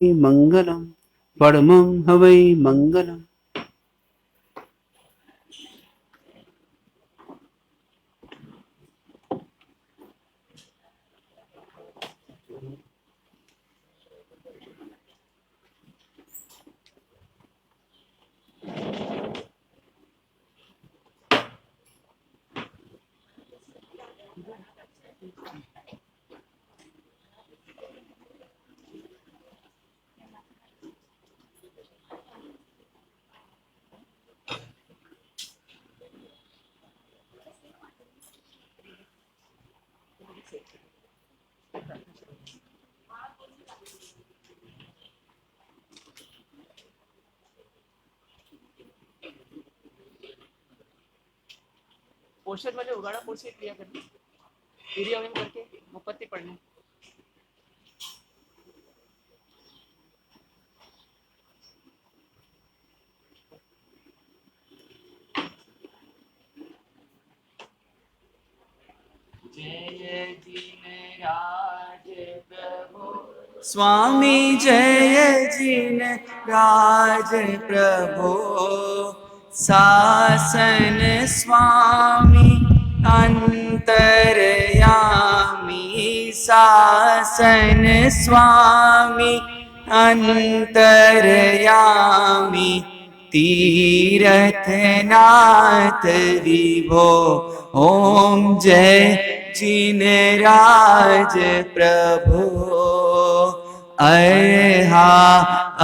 मंगलम परमं हवै मंगलम। पोषण वाले उगाड़ा पोषण क्रिया करनी वीर्य करके मुपत्ति पढ़नी। जय जिनराज प्रभु स्वामी जय जिन राज प्रभो, शासन स्वामी अंतरयामी, शासन स्वामी अंतरयामी, तीर्थनाथ विभो ओम जय जिनराज प्रभो। अरहा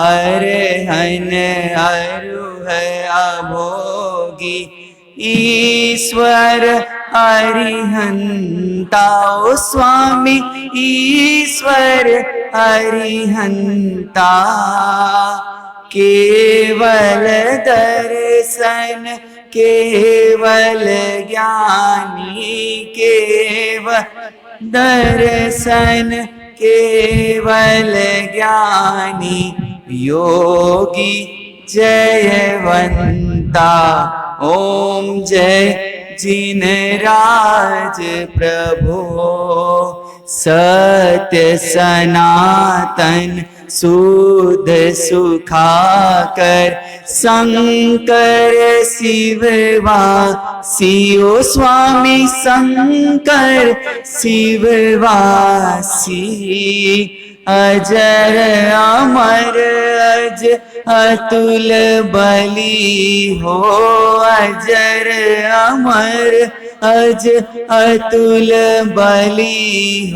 अरहन अरुह अभोगी, ईश्वर अरिहंता ओ स्वामी ईश्वर अरिहंता, केवल दर्शन केवल ज्ञानी, केवल दर्शन केवल ज्ञानी, योगी जयवंता ओम जय जिनराज प्रभो। सत्य सनातन शुद्ध सुखाकर, शंकर शिववासी ओ स्वामी शंकर शिववासी, अजर अमर अज अतुल बलि हो, अजर अमर अज अतुल बलि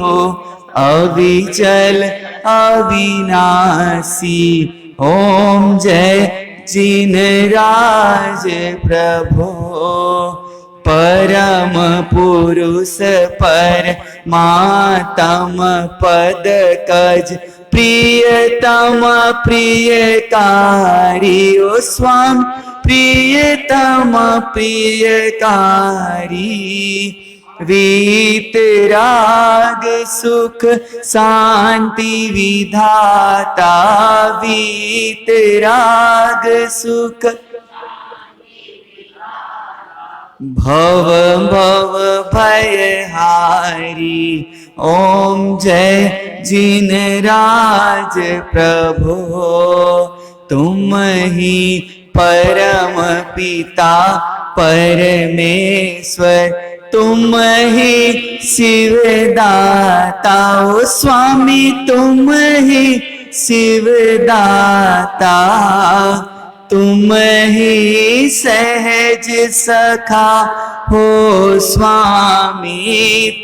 हो, अविचल अविनाशी ओम जय जिनराज प्रभो। परम पुरुष परमात्म पद कज, प्रियतम प्रियकारी ओ स्वामी प्रियतम प्रियकारी, वीतराग सुख शांति विधाता, वीतराग सुख भव भव भयहारी ओम जय जिनराज प्रभो। तुम ही परम पिता परमेश्वर, तुम ही शिवदाता ओ स्वामी तुम ही शिवदाता, तुम ही सहज सखा हो स्वामी,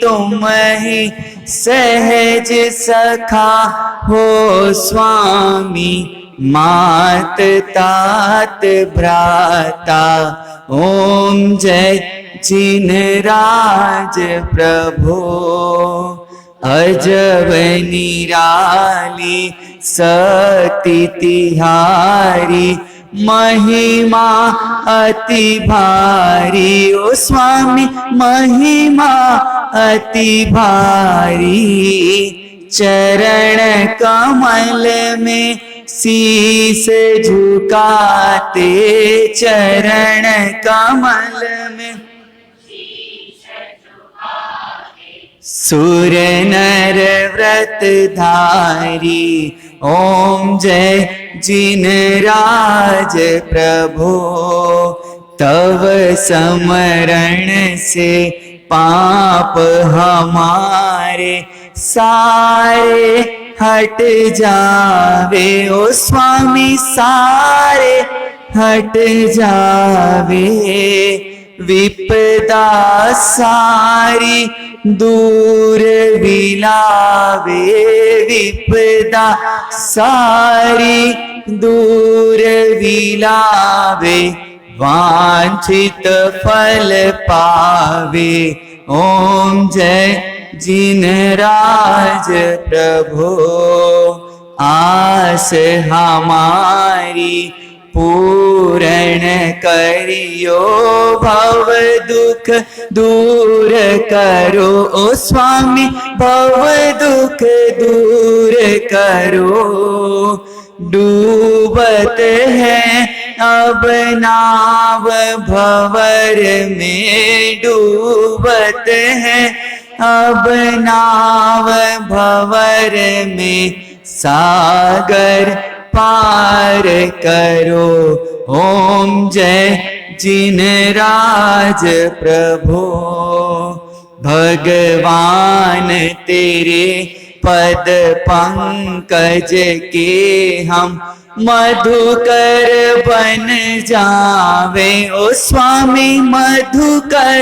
तुम ही सहज सखा हो स्वामी, मात तात भ्राता ओम जय जिनराज प्रभो। अजब निराली सती तिहारी, महिमा अति भारी ओ स्वामी महिमा अति भारी, चरण कमल में शीस झुकाते, चरण कमल में सुर नर व्रत धारी, ओम जय जिनराज प्रभो। तव समरण से पाप हमारे सारे हट जावे, ओ स्वामी सारे हट जावे। विपदा सारी दूर विलावे, विपदा सारी दूर विलावे। वांछित फल पावे, ओम जय जिनराज प्रभो। आस हमारी पूर्ण करियो, भव दुख दूर करो, ओ स्वामी भव दुख दूर करो। डूबत है अब नाव भंवर में, डूबत है अब नाव भंवर में। सागर पार करो, ओम जय जिनराज प्रभो। भगवान तेरे पद पंकज के हम मधुकर बन जावे, ओ स्वामी मधुकर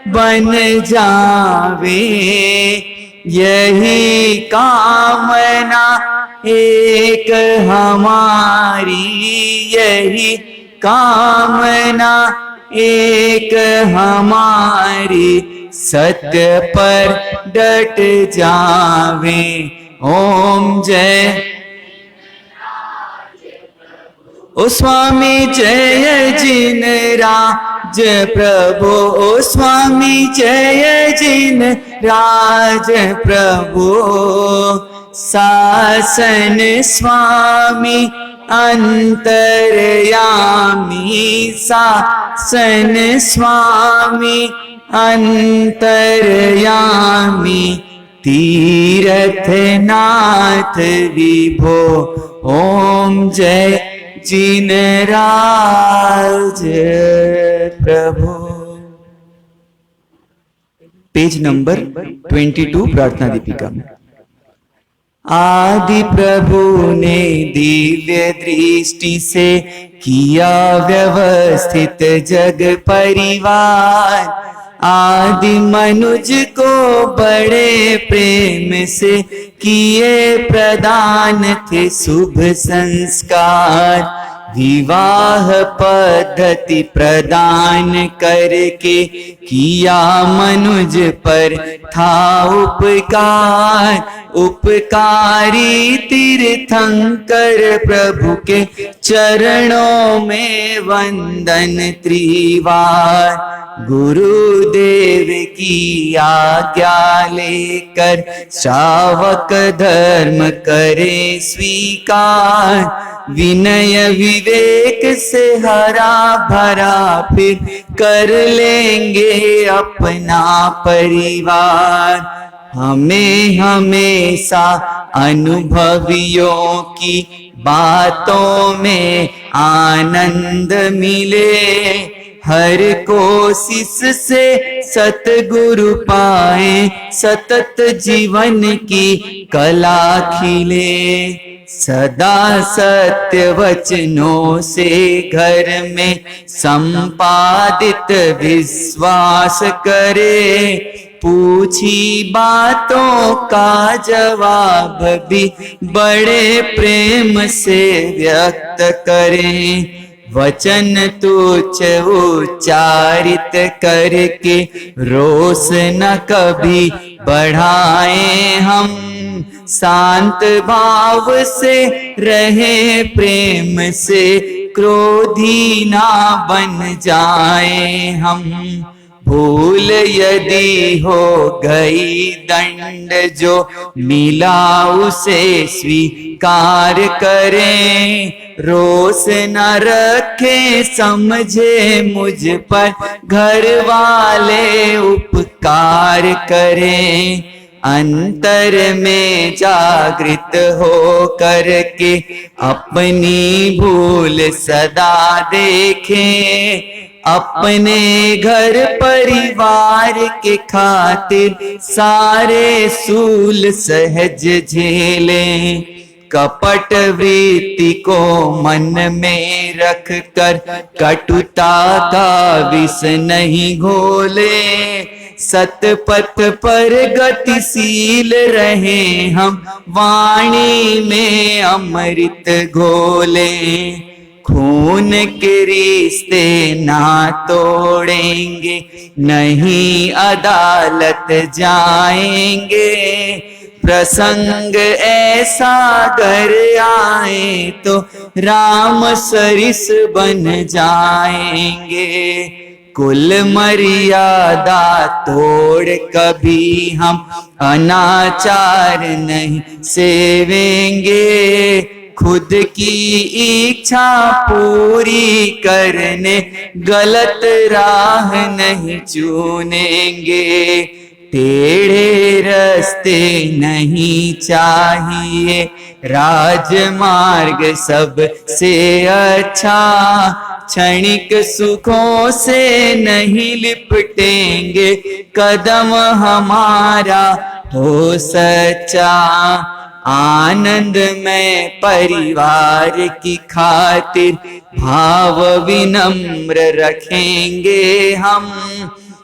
बन जावे। यही कामना एक हमारी, यही कामना एक हमारी। सत्य पर डट जावे, ओम जय ओ स्वामी जय जिनराज प्रभु, ओ स्वामी जय जिनराज प्रभु। शासन स्वामी अंतर्यामी, शासन स्वामी अंतर्यामी। तीरथ नाथ विभो, ओम जय जिनराज प्रभु। पेज नंबर 22 प्रार्थना दीपिका में। आदि प्रभु ने दिव्य दृष्टि से किया व्यवस्थित जग परिवार। आदि मनुज को बड़े प्रेम से किए प्रदान थे शुभ संस्कार। विवाह पद्धति प्रदान करके किया मनुज पर था उपकार। उपकारी तीर्थंकर प्रभु के चरणों में वंदन त्रिवार। गुरुदेव की आज्ञा लेकर श्रावक धर्म करे स्वीकार। विनय विवेक से हरा भरा फिर कर लेंगे अपना परिवार। हमें हमेशा अनुभवियों की बातों में आनंद मिले। हर कोशिश से सतगुरु पाए, सतत जीवन की कला खिले। सदा सत्य वचनों से घर में संपादित विश्वास करे। पूछी बातों का जवाब भी बड़े प्रेम से व्यक्त करें। वचन तुच्छ उच्चारित करके रोष न कभी बढ़ाए हम। शांत भाव से रहे प्रेम से क्रोधी ना बन जाए हम। भूल यदि हो गई दंड जो मिला उसे स्वीकार करें। रोष न रखे समझे मुझ पर घर वाले उपकार करें। अंतर में जागृत हो करके अपनी भूल सदा देखें। अपने घर परिवार के खातिर सारे सूल सहज झेलें। कपट वृत्ति को मन में रख कर कटुता का विष नहीं घोले। सतपथ पर गतिशील रहे हम, वाणी में अमृत घोले। खून के रिश्ते ना तोड़ेंगे, नहीं अदालत जाएंगे। प्रसंग ऐसा घर आए तो राम सरिस बन जाएंगे। कुल मर्यादा तोड़ कभी हम अनाचार नहीं सेवेंगे। खुद की इच्छा पूरी करने गलत राह नहीं चुनेंगे। टेढ़े रास्ते नहीं चाहिए, राजमार्ग सबसे अच्छा। क्षणिक सुखों से नहीं लिपटेंगे, कदम हमारा हो सच्चा। आनंद में परिवार की खातिर भाव विनम्र रखेंगे हम।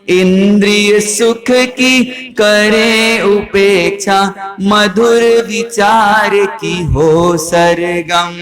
इंद्रिय सुख की करें उपेक्षा, मधुर विचार की हो सरगम।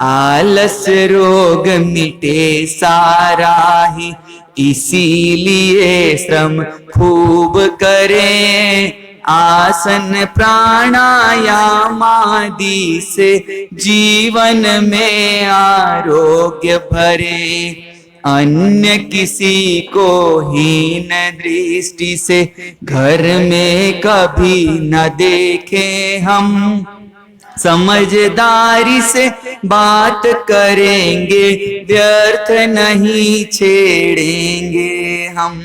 आलस रोग मिटे सारा ही, इसीलिए श्रम खूब करें। आसन प्राणायाम आदि से जीवन में आरोग्य भरे। अन्य किसी को हीन दृष्टि से घर में कभी न देखें हम। समझदारी से बात करेंगे, व्यर्थ नहीं छेड़ेंगे हम।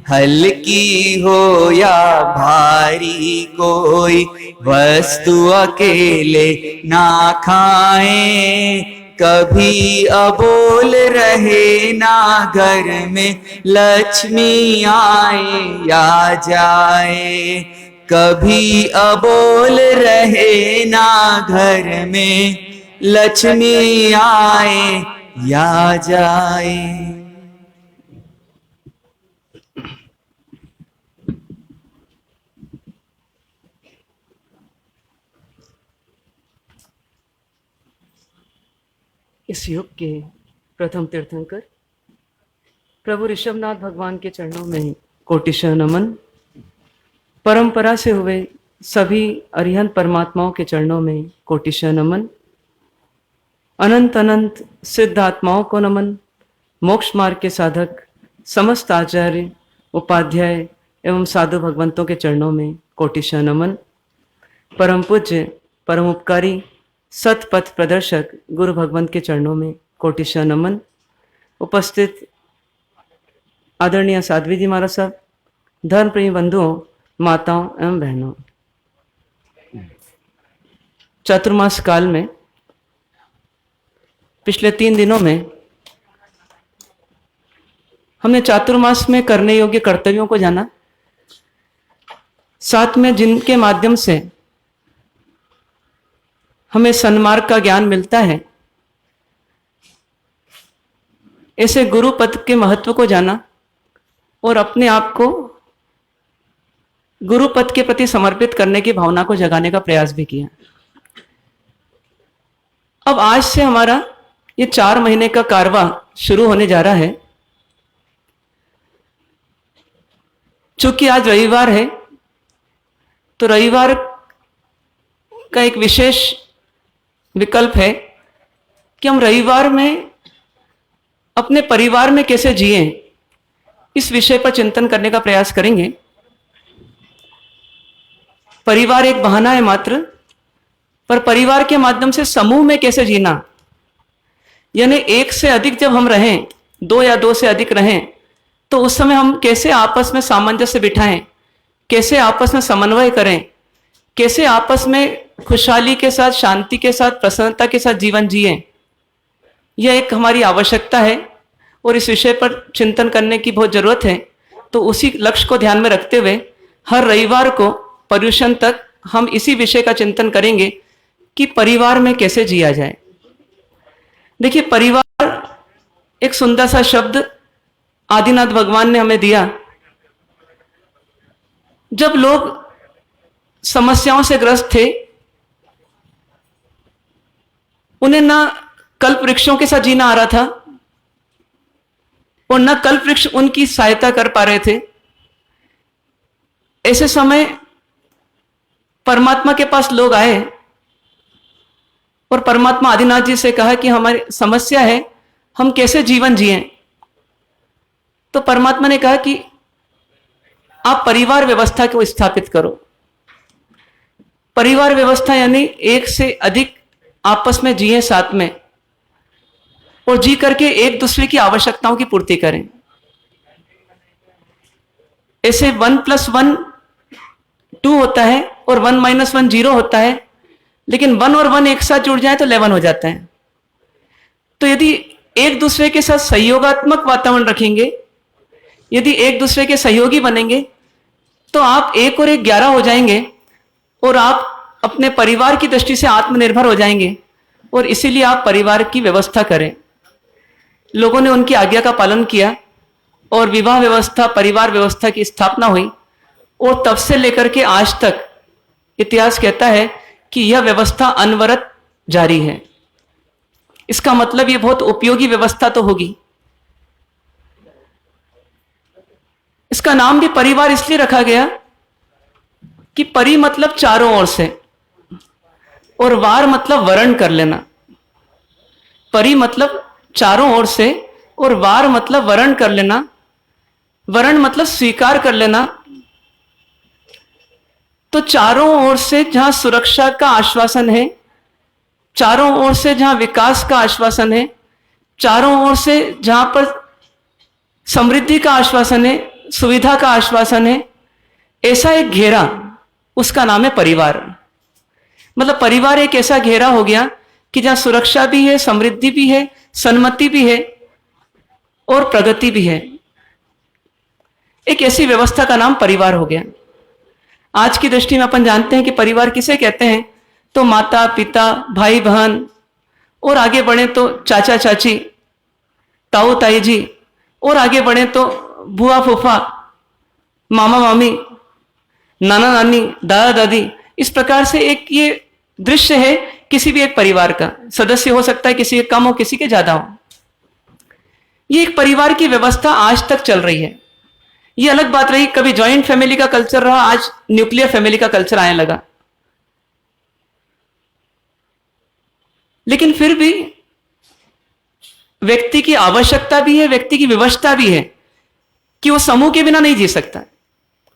हल्की हो या भारी कोई वस्तु अकेले ना खाएं। कभी अबोल रहे ना घर में, लक्ष्मी आए या जाए। कभी अबोल रहे ना घर में, लक्ष्मी आए या जाए। इस युग के प्रथम तीर्थंकर प्रभु ऋषभनाथ भगवान के चरणों में कोटिशः नमन। परंपरा से हुए सभी अरिहंत परमात्माओं के चरणों में कोटिशः नमन। अनंत अनंत सिद्ध आत्माओं को नमन। मोक्ष मार्ग के साधक समस्त आचार्य, उपाध्याय एवं साधु भगवंतों के चरणों में कोटिशः नमन। परम पूज्य, परम उपकारी, सतपथ प्रदर्शक गुरु भगवंत के चरणों में कोटिशः नमन। उपस्थित आदरणीय साध्वी जी महाराज साहब, धर्म प्रेमी बंधुओं, माताओं एवं बहनों, चतुर्मास काल में पिछले 3 दिनों में हमने चातुर्मास में करने योग्य कर्तव्यों को जाना, साथ में जिनके माध्यम से हमें सन्मार्ग का ज्ञान मिलता है, ऐसे गुरु पद के महत्व को जाना और अपने आप को गुरु पद के प्रति समर्पित करने की भावना को जगाने का प्रयास भी किया। अब आज से हमारा ये 4 महीने का कारवां शुरू होने जा रहा है। चूंकि आज रविवार है, तो रविवार का एक विशेष विकल्प है कि हम रविवार में अपने परिवार में कैसे जिएं, इस विषय पर चिंतन करने का प्रयास करेंगे। परिवार एक बहाना है मात्र, पर परिवार के माध्यम से समूह में कैसे जीना, यानी एक से अधिक जब हम रहें, 2 या 2 से अधिक रहें, तो उस समय हम कैसे आपस में सामंजस्य बिठाएं, कैसे आपस में समन्वय करें, कैसे आपस में खुशहाली के साथ, शांति के साथ, प्रसन्नता के साथ जीवन जिएं, यह एक हमारी आवश्यकता है और इस विषय पर चिंतन करने की बहुत जरूरत है। तो उसी लक्ष्य को ध्यान में रखते हुए हर रविवार को पर्युषण तक हम इसी विषय का चिंतन करेंगे कि परिवार में कैसे जिया जाए। देखिए, परिवार एक सुंदर सा शब्द आदिनाथ भगवान ने हमें दिया। जब लोग समस्याओं से ग्रस्त थे, उन्हें ना कल्प वृक्षों के साथ जीना आ रहा था और न कल्प वृक्ष उनकी सहायता कर पा रहे थे। ऐसे समय परमात्मा के पास लोग आए और परमात्मा आदिनाथ जी से कहा कि हमारी समस्या है, हम कैसे जीवन जिएं। तो परमात्मा ने कहा कि आप परिवार व्यवस्था को स्थापित करो। परिवार व्यवस्था यानी एक से अधिक आपस में जिए साथ में और जी करके एक दूसरे की आवश्यकताओं की पूर्ति करें। ऐसे 1+1 2 होता है और 1 - 1 0 होता है, लेकिन 1 और 1 एक साथ जुड़ जाए तो 11 हो जाता है। तो यदि एक दूसरे के साथ सहयोगात्मक वातावरण रखेंगे, यदि एक दूसरे के सहयोगी बनेंगे, तो आप 1 और 1 11 हो जाएंगे और आप अपने परिवार की दृष्टि से आत्मनिर्भर हो जाएंगे। और इसीलिए आप परिवार की व्यवस्था करें। लोगों ने उनकी आज्ञा का पालन किया और विवाह व्यवस्था, परिवार व्यवस्था की स्थापना हुई और तब से लेकर के आज तक इतिहास कहता है कि यह व्यवस्था अनवरत जारी है। इसका मतलब यह बहुत उपयोगी व्यवस्था तो होगी। इसका नाम भी परिवार इसलिए रखा गया कि परि मतलब चारों ओर से और वार मतलब वर्ण कर लेना। परि मतलब चारों ओर से और वार मतलब वर्ण कर लेना। वर्ण मतलब स्वीकार कर लेना। तो चारों ओर से जहां सुरक्षा का आश्वासन है, चारों ओर से जहां विकास का आश्वासन है, चारों ओर से जहां पर समृद्धि का आश्वासन है, सुविधा का आश्वासन है, ऐसा एक घेरा, उसका नाम है परिवार। मतलब परिवार एक ऐसा घेरा हो गया कि जहां सुरक्षा भी है, समृद्धि भी है, सन्मति भी है और प्रगति भी है। एक ऐसी व्यवस्था का नाम परिवार हो गया। आज की दृष्टि में अपन जानते हैं कि परिवार किसे कहते हैं, तो माता पिता, भाई बहन और आगे बढ़े तो चाचा चाची, ताऊ ताई जी, और आगे बढ़े तो बुआ फूफा, मामा मामी, नाना नानी, दादा दादी। इस प्रकार से एक ये दृश्य है किसी भी एक परिवार का। सदस्य हो सकता है किसी के कम हो, किसी के ज्यादा हो। ये एक परिवार की व्यवस्था आज तक चल रही है। ये अलग बात रही, कभी जॉइंट फैमिली का कल्चर रहा, आज न्यूक्लियर फैमिली का कल्चर आने लगा। लेकिन फिर भी व्यक्ति की आवश्यकता भी है, व्यक्ति की विवशता भी है कि वो समूह के बिना नहीं जी सकता।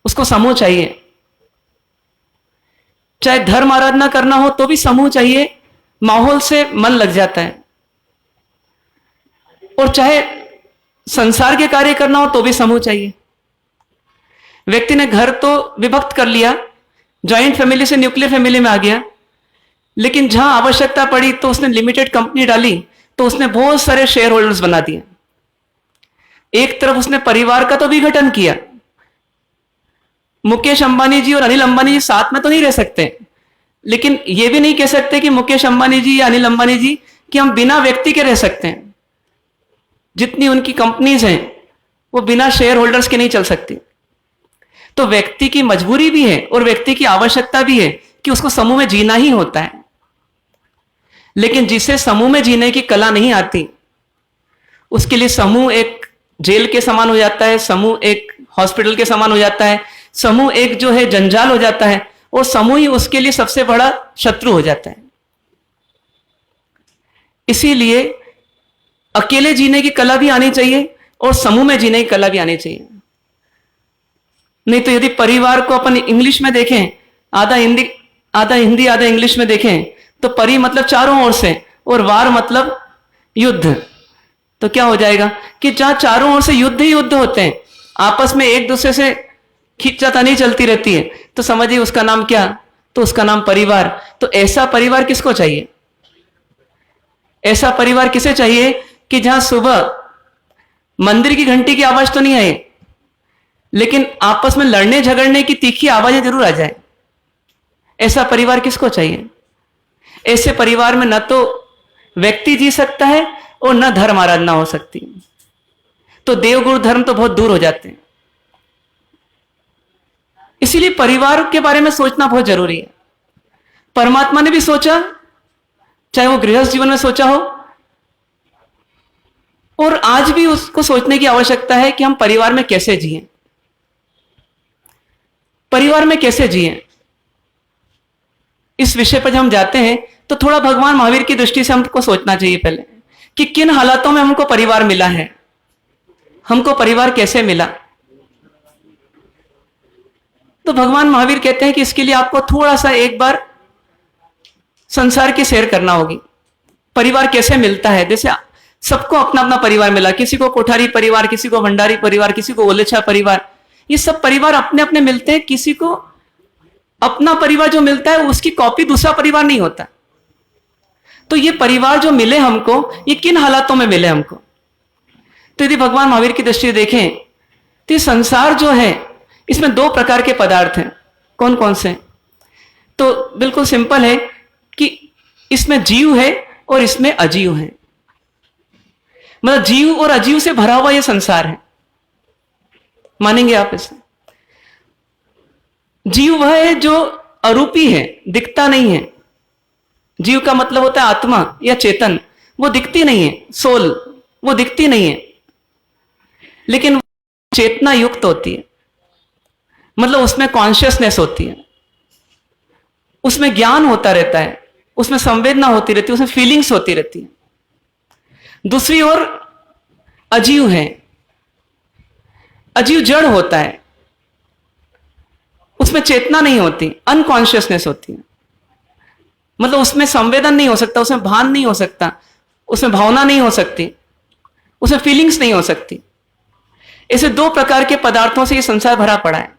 उसको समूह चाहिए। चाहे धर्म आराधना करना हो तो भी समूह चाहिए, माहौल से मन लग जाता है। और चाहे संसार के कार्य करना हो तो भी समूह चाहिए। व्यक्ति ने घर तो विभक्त कर लिया, जॉइंट फैमिली से न्यूक्लियर फैमिली में आ गया, लेकिन जहां आवश्यकता पड़ी तो उसने लिमिटेड कंपनी डाली, तो उसने बहुत सारे शेयर होल्डर्स बना दिए। एक तरफ उसने परिवार का तो विघटन किया। मुकेश अंबानी जी और अनिल अंबानी जी साथ में तो नहीं रह सकते, लेकिन यह भी नहीं कह सकते कि मुकेश अंबानी जी या अनिल अंबानी जी कि हम बिना व्यक्ति के रह सकते हैं। जितनी उनकी कंपनीज हैं वो बिना शेयर होल्डर्स के नहीं चल सकती। तो व्यक्ति की मजबूरी भी है और व्यक्ति की आवश्यकता भी है कि उसको समूह में जीना ही होता है। लेकिन जिसे समूह में जीने की कला नहीं आती, उसके लिए समूह एक जेल के समान हो जाता है, समूह एक हॉस्पिटल के समान हो जाता है, समूह एक जो है जंजाल हो जाता है, और समूह ही उसके लिए सबसे बड़ा शत्रु हो जाता है। इसीलिए अकेले जीने की कला भी आनी चाहिए और समूह में जीने की कला भी आनी चाहिए। नहीं तो यदि परिवार को अपन इंग्लिश में देखें, आधा हिंदी आधा इंग्लिश में देखें, तो परि मतलब चारों ओर से और वार मतलब युद्ध। तो क्या हो जाएगा कि जहां चारों ओर से युद्ध ही युद्ध होते हैं, आपस में एक दूसरे से खींचातानी चलती रहती है, तो समझिए उसका नाम क्या? तो उसका नाम परिवार। तो ऐसा परिवार किसको चाहिए? ऐसा परिवार किसे चाहिए कि जहां सुबह मंदिर की घंटी की आवाज तो नहीं आए, लेकिन आपस में लड़ने झगड़ने की तीखी आवाजें जरूर आ जाए। ऐसा परिवार किसको चाहिए? ऐसे परिवार में न तो व्यक्ति जी सकता है और न धर्म आराधना हो सकती। तो देवगुरु धर्म तो बहुत दूर हो जाते हैं। इसीलिए परिवार के बारे में सोचना बहुत जरूरी है। परमात्मा ने भी सोचा, चाहे वो गृहस्थ जीवन में सोचा हो, और आज भी उसको सोचने की आवश्यकता है कि हम परिवार में कैसे जिएं। परिवार में कैसे जिएं, इस विषय पर जब हम जाते हैं तो थोड़ा भगवान महावीर की दृष्टि से हमको सोचना चाहिए पहले कि किन हालातों में हमको परिवार मिला है, हमको परिवार कैसे मिला। तो भगवान महावीर कहते हैं कि इसके लिए आपको थोड़ा सा एक बार संसार की सैर करना होगी। परिवार कैसे मिलता है? जैसे सबको अपना अपना परिवार मिला, किसी को कोठारी परिवार, किसी को भंडारी परिवार, किसी को ओलेछा परिवार। ये सब परिवार अपने अपने मिलते हैं। किसी को अपना परिवार जो मिलता है उसकी कॉपी दूसरा परिवार नहीं होता। तो ये परिवार जो मिले हमको, ये किन हालातों में मिले हमको? तो यदि भगवान महावीर की दृष्टि से देखें तो ये संसार जो है इसमें दो प्रकार के पदार्थ हैं। कौन कौन से? तो बिल्कुल सिंपल है कि इसमें जीव है और इसमें अजीव है। मतलब जीव और अजीव से भरा हुआ यह संसार है। मानेंगे आप इसे? जीव वह है जो अरूपी है, दिखता नहीं है। जीव का मतलब होता है आत्मा या चेतन। वो दिखती नहीं है, सोल वो दिखती नहीं है, लेकिन चेतना युक्त होती है। मतलब उसमें कॉन्शियसनेस होती है, उसमें ज्ञान होता रहता है, उसमें संवेदना होती रहती है, उसमें फीलिंग्स होती रहती है। दूसरी ओर अजीव है। अजीव जड़ होता है, उसमें चेतना नहीं होती, अनकॉन्शियसनेस होती है। मतलब उसमें संवेदन नहीं हो सकता, उसमें भान नहीं हो सकता, उसमें भावना नहीं हो सकती, उसमें फीलिंग्स नहीं हो सकती। ऐसे दो प्रकार के पदार्थों से ये संसार भरा पड़ा है।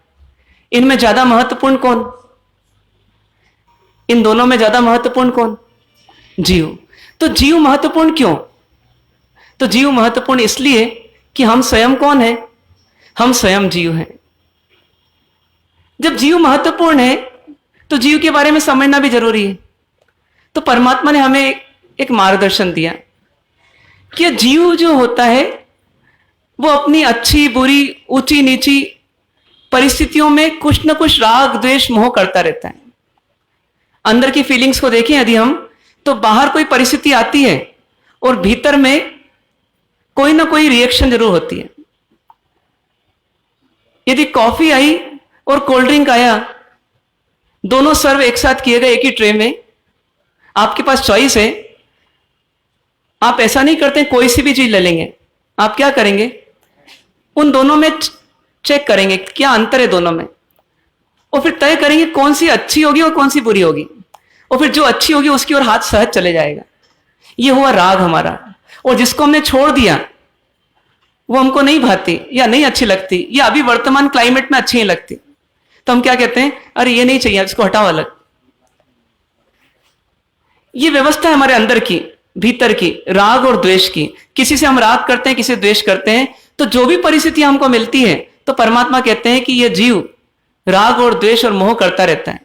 इनमें ज्यादा महत्वपूर्ण कौन? इन दोनों में ज्यादा महत्वपूर्ण कौन? जीव। तो जीव महत्वपूर्ण क्यों? तो जीव महत्वपूर्ण इसलिए कि हम स्वयं कौन है? हम स्वयं जीव हैं। जब जीव महत्वपूर्ण है तो जीव के बारे में समझना भी जरूरी है। तो परमात्मा ने हमें एक मार्गदर्शन दिया कि जीव जो होता है वो अपनी अच्छी बुरी ऊंची नीची परिस्थितियों में कुछ न कुछ राग द्वेष मोह करता रहता है। अंदर की फीलिंग्स को देखें यदि हम, तो बाहर कोई परिस्थिति आती है और भीतर में कोई ना कोई रिएक्शन जरूर होती है। यदि कॉफी आई और कोल्ड ड्रिंक आया, दोनों सर्व एक साथ किए गए एक ही ट्रे में, आपके पास चॉइस है। आप ऐसा नहीं करते कोई सी भी चीज ले लेंगे। आप क्या करेंगे? उन दोनों में चेक करेंगे क्या अंतर है दोनों में, और फिर तय करेंगे कौन सी अच्छी होगी और कौन सी बुरी होगी, और फिर जो अच्छी होगी उसकी ओर हाथ सहज चले जाएगा। ये हुआ राग हमारा। और जिसको हमने छोड़ दिया वो हमको नहीं भाती या नहीं अच्छी लगती, या अभी वर्तमान क्लाइमेट में अच्छी नहीं लगती, तो हम क्या कहते हैं? अरे ये नहीं चाहिए, इसको हटाओ अलग। ये व्यवस्था है हमारे अंदर की, भीतर की, राग और द्वेष की। किसी से हम राग करते हैं, किसी से द्वेष करते हैं, तो जो भी परिस्थिति हमको मिलती है तो परमात्मा कहते हैं कि यह जीव राग और द्वेष और मोह करता रहता है।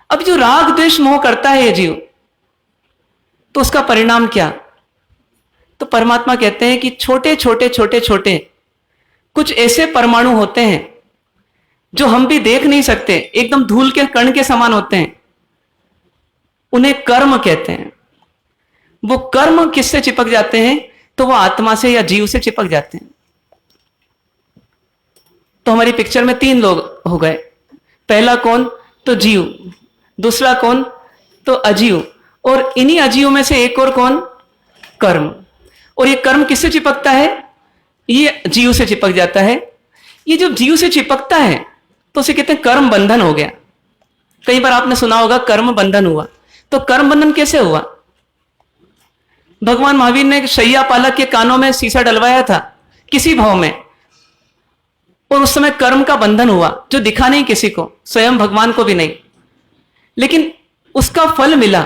अब जो राग द्वेष मोह करता है ये जीव, तो उसका परिणाम क्या? तो परमात्मा कहते हैं कि छोटे छोटे छोटे छोटे कुछ ऐसे परमाणु होते हैं जो हम भी देख नहीं सकते, एकदम धूल के कण के समान होते हैं। उन्हें कर्म कहते हैं। वो कर्म किससे चिपक जाते हैं? तो वो आत्मा से या जीव से चिपक जाते हैं। तो हमारी पिक्चर में तीन लोग हो गए। पहला कौन? तो जीव। दूसरा कौन? तो अजीव। और इन्हीं अजीव में से एक और कौन? कर्म। और ये कर्म किससे चिपकता है? ये जीव से चिपक जाता है। ये जब जीव से चिपकता है तो उसे कहते हैं कर्म बंधन हो गया। कई बार आपने सुना होगा कर्म बंधन हुआ। तो कर्म बंधन कैसे हुआ? भगवान महावीर ने शैया पालक के कानों में शीशा डलवाया था, किसी भाव में? और उस समय कर्म का बंधन हुआ जो दिखा नहीं किसी को, स्वयं भगवान को भी नहीं, लेकिन उसका फल मिला।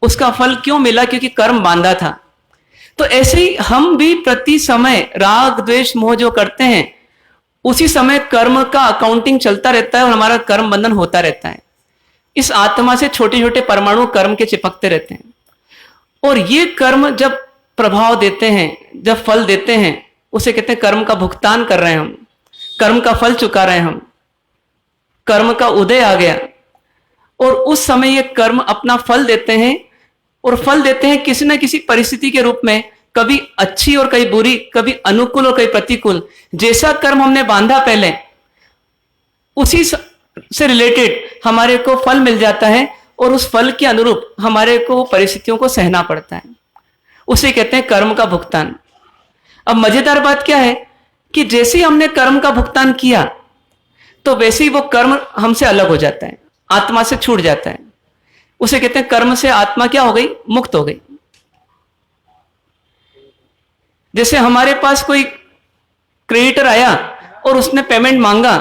उसका फल क्यों मिला? क्योंकि कर्म बांधा था। तो ऐसे ही हम भी प्रति समय राग द्वेष मोह जो करते हैं, उसी समय कर्म का अकाउंटिंग चलता रहता है और हमारा कर्म बंधन होता रहता है। इस आत्मा से छोटे छोटे परमाणु कर्म के चिपकते रहते हैं, और ये कर्म जब प्रभाव देते हैं, जब फल देते हैं, उसे कहते हैं कर्म का भुगतान कर रहे हैं हम, कर्म का फल चुका रहे हैं हम, कर्म का उदय आ गया। और उस समय ये कर्म अपना फल देते हैं, और फल देते हैं किसी न किसी परिस्थिति के रूप में, कभी अच्छी और कभी बुरी, कभी अनुकूल और कभी प्रतिकूल। जैसा कर्म हमने बांधा पहले, उसी से रिलेटेड हमारे को फल मिल जाता है, और उस फल के अनुरूप हमारे को परिस्थितियों को सहना पड़ता है। उसे कहते हैं कर्म का भुगतान। अब मजेदार बात क्या है कि जैसे ही हमने कर्म का भुगतान किया, तो वैसे ही वो कर्म हमसे अलग हो जाता है, आत्मा से छूट जाता है। उसे कहते हैं कर्म से आत्मा क्या हो गई? मुक्त हो गई। जैसे हमारे पास कोई क्रेडिटर आया और उसने पेमेंट मांगा,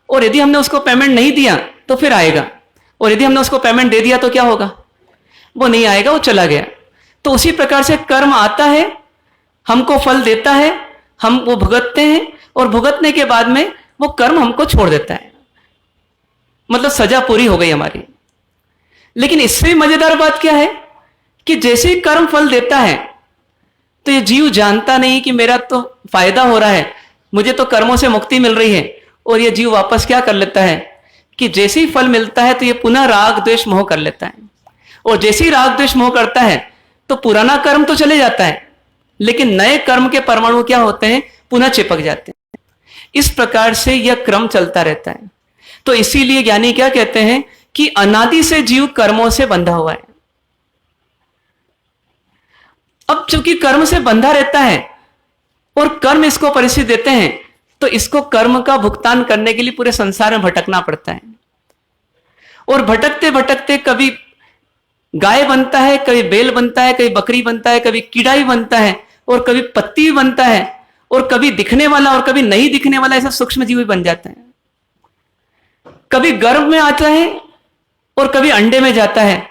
और यदि हमने उसको पेमेंट नहीं दिया तो फिर आएगा, और यदि हमने उसको पेमेंट दे दिया तो क्या होगा? वो नहीं आएगा, वो चला गया। तो उसी प्रकार से कर्म आता है, हमको फल देता है, हम वो भुगतते हैं, और भुगतने के बाद में वो कर्म हमको छोड़ देता है, मतलब सजा पूरी हो गई हमारी। लेकिन इससे मजेदार बात क्या है कि जैसे ही कर्म फल देता है, तो ये जीव जानता नहीं कि मेरा तो फायदा हो रहा है, मुझे तो कर्मों से मुक्ति मिल रही है, और ये जीव वापस क्या कर लेता है कि जैसे ही फल मिलता है तो ये पुनः राग द्वेष मोह कर लेता है, और जैसे ही राग द्वेष मोह करता है तो पुराना कर्म तो चले जाता है, लेकिन नए कर्म के परमाणु क्या होते हैं? पुनः चिपक जाते हैं। इस प्रकार से यह क्रम चलता रहता है। तो इसीलिए ज्ञानी क्या कहते हैं कि अनादि से जीव कर्मों से बंधा हुआ है। अब चूंकि कर्म से बंधा रहता है और कर्म इसको परिस्थिति देते हैं, तो इसको कर्म का भुगतान करने के लिए पूरे संसार में भटकना पड़ता है, और भटकते भटकते कभी गाय बनता है, कभी बैल बनता है, कभी बकरी बनता है, कभी कीड़ा भी बनता है, और कभी पत्ती भी बनता है, और कभी दिखने वाला और कभी नहीं दिखने वाला ऐसा सूक्ष्म जीव भी बन जाता है। कभी गर्भ में आता है और कभी अंडे में जाता है,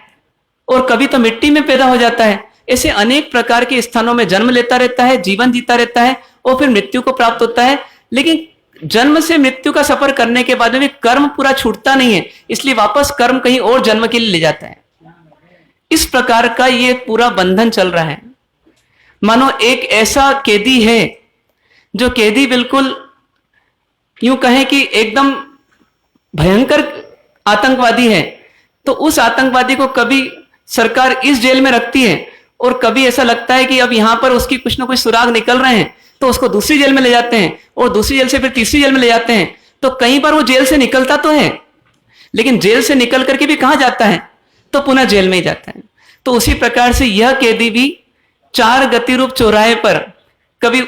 और कभी तो मिट्टी में पैदा हो जाता है। ऐसे अनेक प्रकार के स्थानों में जन्म लेता रहता है, जीवन जीता रहता है, और फिर मृत्यु को प्राप्त होता है। लेकिन जन्म से मृत्यु का सफर करने के बाद में कर्म पूरा छूटता नहीं है, इसलिए वापस कर्म कहीं और जन्म के लिए ले जाता है। इस प्रकार का ये पूरा बंधन चल रहा है। मानो एक ऐसा कैदी है, जो कैदी बिल्कुल यूं कहें कि एकदम भयंकर आतंकवादी है, तो उस आतंकवादी को कभी सरकार इस जेल में रखती है, और कभी ऐसा लगता है कि अब यहां पर उसकी कुछ ना कुछ सुराग निकल रहे हैं, तो उसको दूसरी जेल में ले जाते हैं, और दूसरी जेल से फिर तीसरी जेल में ले जाते हैं। तो कई बार वो जेल से निकलता तो है, लेकिन जेल से निकल करके भी कहां जाता है? तो पुनः जेल में ही जाता है। तो उसी प्रकार से यह कैदी भी चार गति रूप चौराहे पर, कभी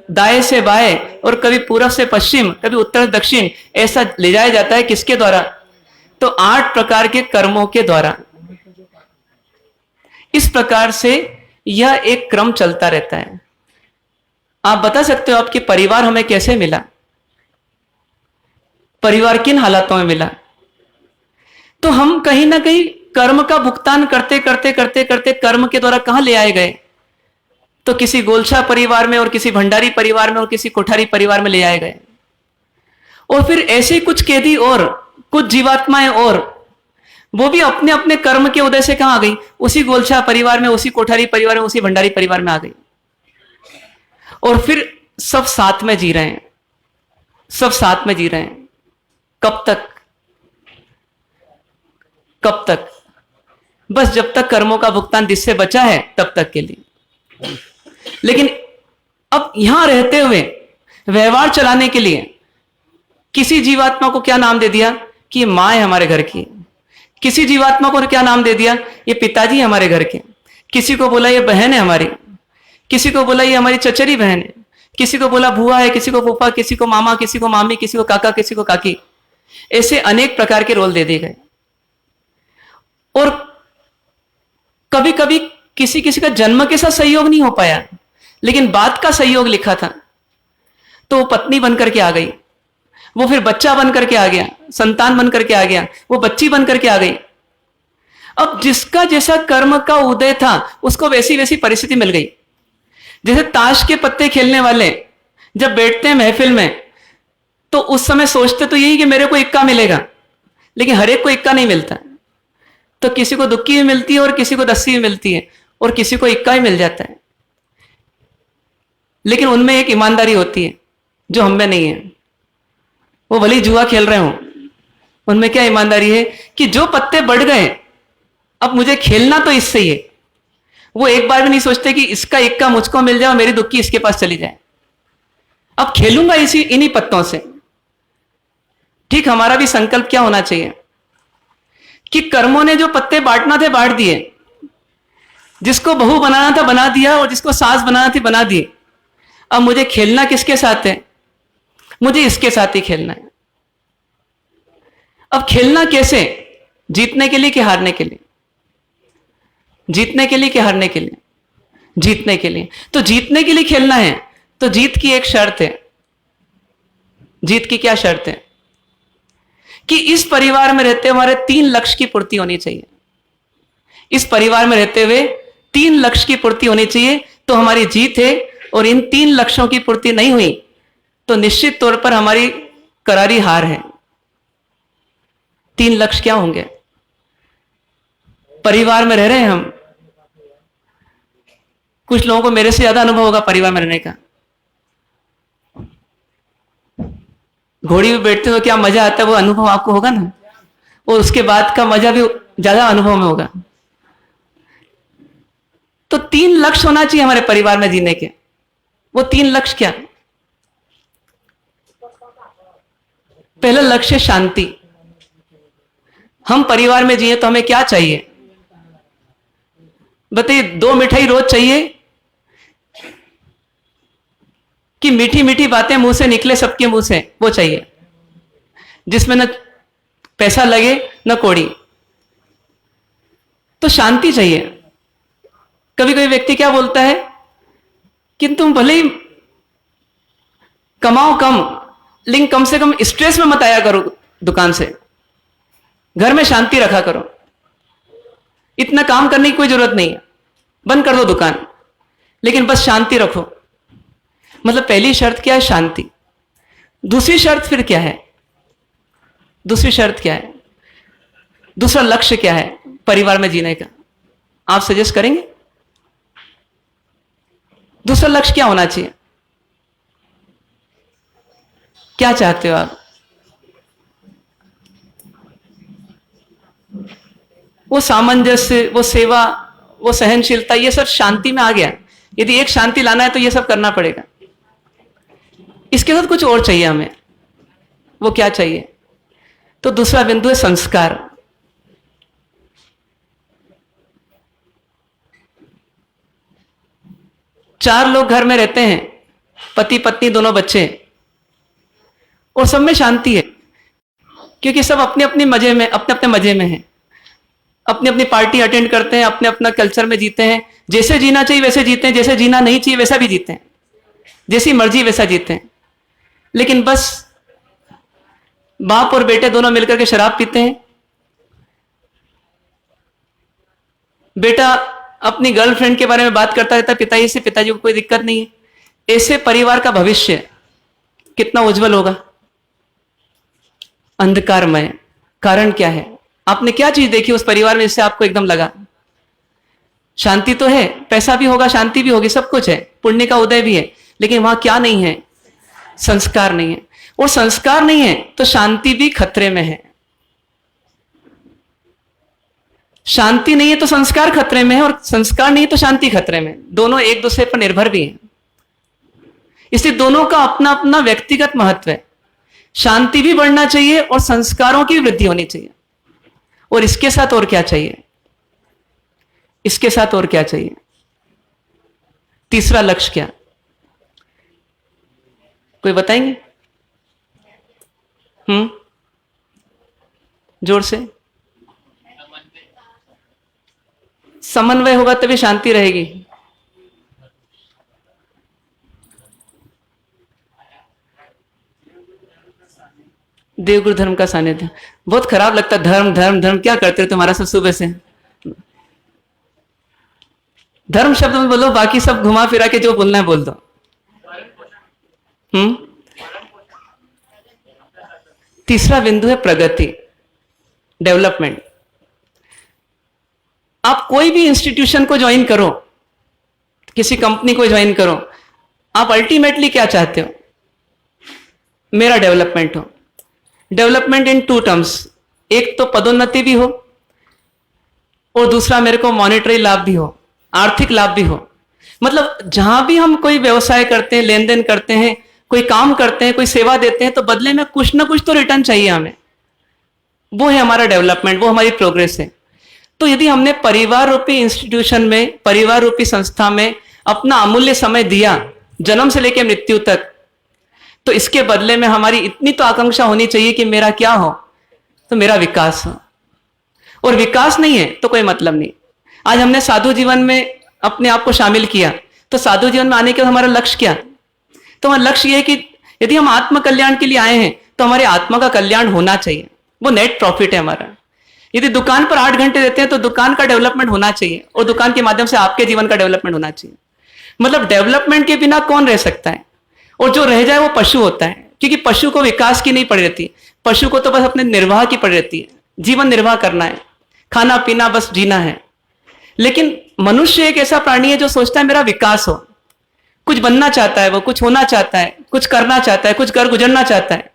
दाएं से बाएं और कभी पूर्व से पश्चिम, कभी उत्तर दक्षिण, ऐसा ले जाया जाता है। किसके द्वारा? तो 8 प्रकार के कर्मों के द्वारा। इस प्रकार से यह एक क्रम चलता रहता है। आप बता सकते हो आपके परिवार हमें कैसे मिला? परिवार किन हालातों में मिला? तो हम कहीं ना कहीं कर्म का भुगतान करते करते करते करते कर्म के द्वारा कहां ले आए गए? तो किसी गोलछा परिवार में, और किसी भंडारी परिवार में, और किसी कोठारी परिवार में ले आए गए। और फिर ऐसे कुछ कैदी और कुछ जीवात्माएं, और वो भी अपने अपने कर्म के उदय से कहां आ गई? उसी गोलछा परिवार में, उसी कोठारी परिवार में, उसी भंडारी परिवार में आ गई। और फिर सब साथ में जी रहे हैं, सब साथ में जी रहे हैं। कब तक? कब तक? बस जब तक कर्मों का भुगतान जिससे बचा है तब तक के लिए। लेकिन अब यहां रहते हुए व्यवहार चलाने के लिए किसी जीवात्मा को क्या नाम दे दिया कि ये मां है हमारे घर की, किसी जीवात्मा को क्या नाम दे दिया, ये पिताजी है हमारे घर के, किसी को बोला ये बहन है हमारी, किसी को बोला ये हमारी चचेरी बहन है, किसी को बोला बुआ है, किसी को फूफा, किसी को मामा, किसी को मामी, किसी को काका, किसी को काकी। ऐसे अनेक प्रकार के रोल दे दिए गए। और कभी कभी किसी किसी का जन्म के साथ सहयोग नहीं हो पाया, लेकिन बात का सहयोग लिखा था। तो वो पत्नी बन करके आ गई, वो फिर बच्चा बन करके आ गया, संतान बन करके आ गया, वो बच्ची बन करके आ गई। अब जिसका जैसा कर्म का उदय था उसको वैसी वैसी परिस्थिति मिल गई। जैसे ताश के पत्ते खेलने वाले जब बैठते हैं महफिल में तो उस समय सोचते तो यही कि मेरे को इक्का मिलेगा, लेकिन हर एक को इक्का नहीं मिलता। तो किसी को दुक्की भी मिलती है और किसी को दस्सी भी मिलती है और किसी को इक्का ही मिल जाता है। लेकिन उनमें एक ईमानदारी होती है जो हम में नहीं है। वो भले ही जुआ खेल रहे हो, उनमें क्या ईमानदारी है कि जो पत्ते बढ़ गए अब मुझे खेलना तो इससे ही है। वो एक बार भी नहीं सोचते कि इसका इक्का मुझको मिल जाए और मेरी दुक्की इसके पास चली जाए। अब खेलूंगा इन्हीं पत्तों से। ठीक हमारा भी संकल्प क्या होना चाहिए कि कर्मों ने जो पत्ते बांटना थे बांट दिए, जिसको बहू बनाना था बना दिया और जिसको सास बनाना थी बना दिए। अब मुझे खेलना किसके साथ है? मुझे इसके साथ ही खेलना है। अब खेलना कैसे? जीतने के लिए कि हारने के लिए? जीतने के लिए कि हारने के लिए? जीतने के लिए। तो जीतने के लिए खेलना है तो जीत की एक शर्त है। जीत की क्या शर्त है? कि इस परिवार में रहते हमारे 3 लक्ष्य की पूर्ति होनी चाहिए। इस परिवार में रहते हुए 3 लक्ष्य की पूर्ति होनी चाहिए तो हमारी जीत है। और इन 3 लक्ष्यों की पूर्ति नहीं हुई तो निश्चित तौर पर हमारी करारी हार है। 3 लक्ष्य क्या होंगे? परिवार में रह रहे हैं हम, कुछ लोगों को मेरे से ज्यादा अनुभव होगा परिवार में रहने का। घोड़ी में बैठते हुए क्या मजा आता है वो अनुभव आपको होगा ना, और उसके बाद का मजा भी ज्यादा अनुभव में होगा। तो 3 लक्ष्य होना चाहिए हमारे परिवार में जीने के। वो 3 लक्ष्य क्या? पहला लक्ष्य शांति। हम परिवार में जिए तो हमें क्या चाहिए बताइए? 2 मिठाई रोज चाहिए कि मीठी मीठी बातें मुंह से निकले सबके मुंह से, वो चाहिए जिसमें न पैसा लगे न कौड़ी। तो शांति चाहिए। कभी कभी व्यक्ति क्या बोलता है कि तुम भले ही कमाओ कम, लेकिन कम से कम स्ट्रेस में मत आया करो दुकान से, घर में शांति रखा करो। इतना काम करने की कोई जरूरत नहीं है, बंद कर दो दुकान, लेकिन बस शांति रखो। मतलब पहली शर्त क्या है? शांति। दूसरी शर्त फिर क्या है? दूसरी शर्त क्या है? दूसरा लक्ष्य क्या है परिवार में जीने का? आप सजेस्ट करेंगे दूसरा लक्ष्य क्या होना चाहिए? क्या चाहते हो आप? वो सामंजस्य, वो सेवा, वो सहनशीलता, ये सब शांति में आ गया। यदि एक शांति लाना है तो ये सब करना पड़ेगा। इसके साथ कुछ और चाहिए हमें। वो क्या चाहिए? तो दूसरा बिंदु है संस्कार। चार लोग घर में रहते हैं, पति पत्नी दोनों बच्चे, और सब में शांति है क्योंकि सब अपने अपने मजे में, अपने अपने मजे में हैं, अपनी अपनी पार्टी अटेंड करते हैं, अपने अपना कल्चर में जीते हैं। जैसे जीना चाहिए वैसे जीते हैं, जैसे जीना नहीं चाहिए वैसा भी जीते हैं, जैसी मर्जी वैसा जीते हैं। लेकिन बस बाप और बेटे दोनों मिलकर के शराब पीते हैं। बेटा अपनी गर्लफ्रेंड के बारे में बात करता रहता है पिताजी से, पिताजी को कोई दिक्कत नहीं है। ऐसे परिवार का भविष्य कितना उज्जवल होगा? अंधकारमय। कारण क्या है? आपने क्या चीज देखी उस परिवार में जिससे आपको एकदम लगा शांति तो है, पैसा भी होगा, शांति भी होगी, सब कुछ है, पुण्य का उदय भी है, लेकिन वहां क्या नहीं है? संस्कार नहीं है। और संस्कार नहीं है तो शांति भी खतरे में है। शांति नहीं है तो संस्कार खतरे में है, और संस्कार नहीं है तो शांति खतरे में। दोनों एक दूसरे पर निर्भर भी हैं, इसलिए दोनों का अपना अपना व्यक्तिगत महत्व है। शांति भी बढ़ना चाहिए और संस्कारों की वृद्धि होनी चाहिए। और इसके साथ और क्या चाहिए? इसके साथ और क्या चाहिए? तीसरा लक्ष्य क्या? कोई बताएंगे? जोर से। समन्वय होगा तभी शांति रहेगी। देवगुरु धर्म का सानिध्य। बहुत खराब लगता, धर्म धर्म धर्म, क्या करते हो तुम्हारा सब सुबह से? धर्म शब्द में बोलो, बाकी सब घुमा फिरा के जो बोलना है बोल दो। तीसरा बिंदु है प्रगति, डेवलपमेंट। आप कोई भी इंस्टीट्यूशन को ज्वाइन करो, किसी कंपनी को ज्वाइन करो, आप अल्टीमेटली क्या चाहते हो? मेरा डेवलपमेंट हो। डेवलपमेंट इन टू टर्म्स, एक तो पदोन्नति भी हो और दूसरा मेरे को मॉनेटरी लाभ भी हो, आर्थिक लाभ भी हो। मतलब जहां भी हम कोई व्यवसाय करते हैं, लेन देन करते हैं, कोई काम करते हैं, कोई सेवा देते हैं, तो बदले में कुछ ना कुछ तो रिटर्न चाहिए हमें। वो है हमारा डेवलपमेंट, वो हमारी प्रोग्रेस है। तो यदि हमने परिवार रूपी इंस्टीट्यूशन में, परिवार रूपी संस्था में अपना अमूल्य समय दिया, जन्म से लेकर मृत्यु तक, तो इसके बदले में हमारी इतनी तो आकांक्षा होनी चाहिए कि मेरा क्या हो? तो मेरा विकास हो। और विकास नहीं है तो कोई मतलब नहीं। आज हमने साधु जीवन में अपने आप को शामिल किया, तो साधु जीवन में आने के बाद हमारा लक्ष्य क्या? तो हमारा लक्ष्य यह है कि यदि हम आत्म कल्याण के लिए आए हैं तो हमारे आत्मा का कल्याण होना चाहिए, वो नेट प्रॉफिट है हमारा। यदि दुकान पर 8 घंटे देते हैं तो दुकान का डेवलपमेंट होना चाहिए और दुकान के माध्यम से आपके जीवन का डेवलपमेंट होना चाहिए। मतलब डेवलपमेंट के बिना कौन रह सकता है? और जो रह जाए वो पशु होता है, क्योंकि पशु को विकास की नहीं पड़ी रहती। पशु को तो बस अपने निर्वाह की पड़ी रहती है, जीवन निर्वाह करना है, खाना पीना, बस जीना है। लेकिन मनुष्य एक ऐसा प्राणी है जो सोचता है मेरा विकास हो, कुछ बनना चाहता है, वो कुछ होना चाहता है, कुछ करना चाहता है, कुछ कर गुजरना चाहता है।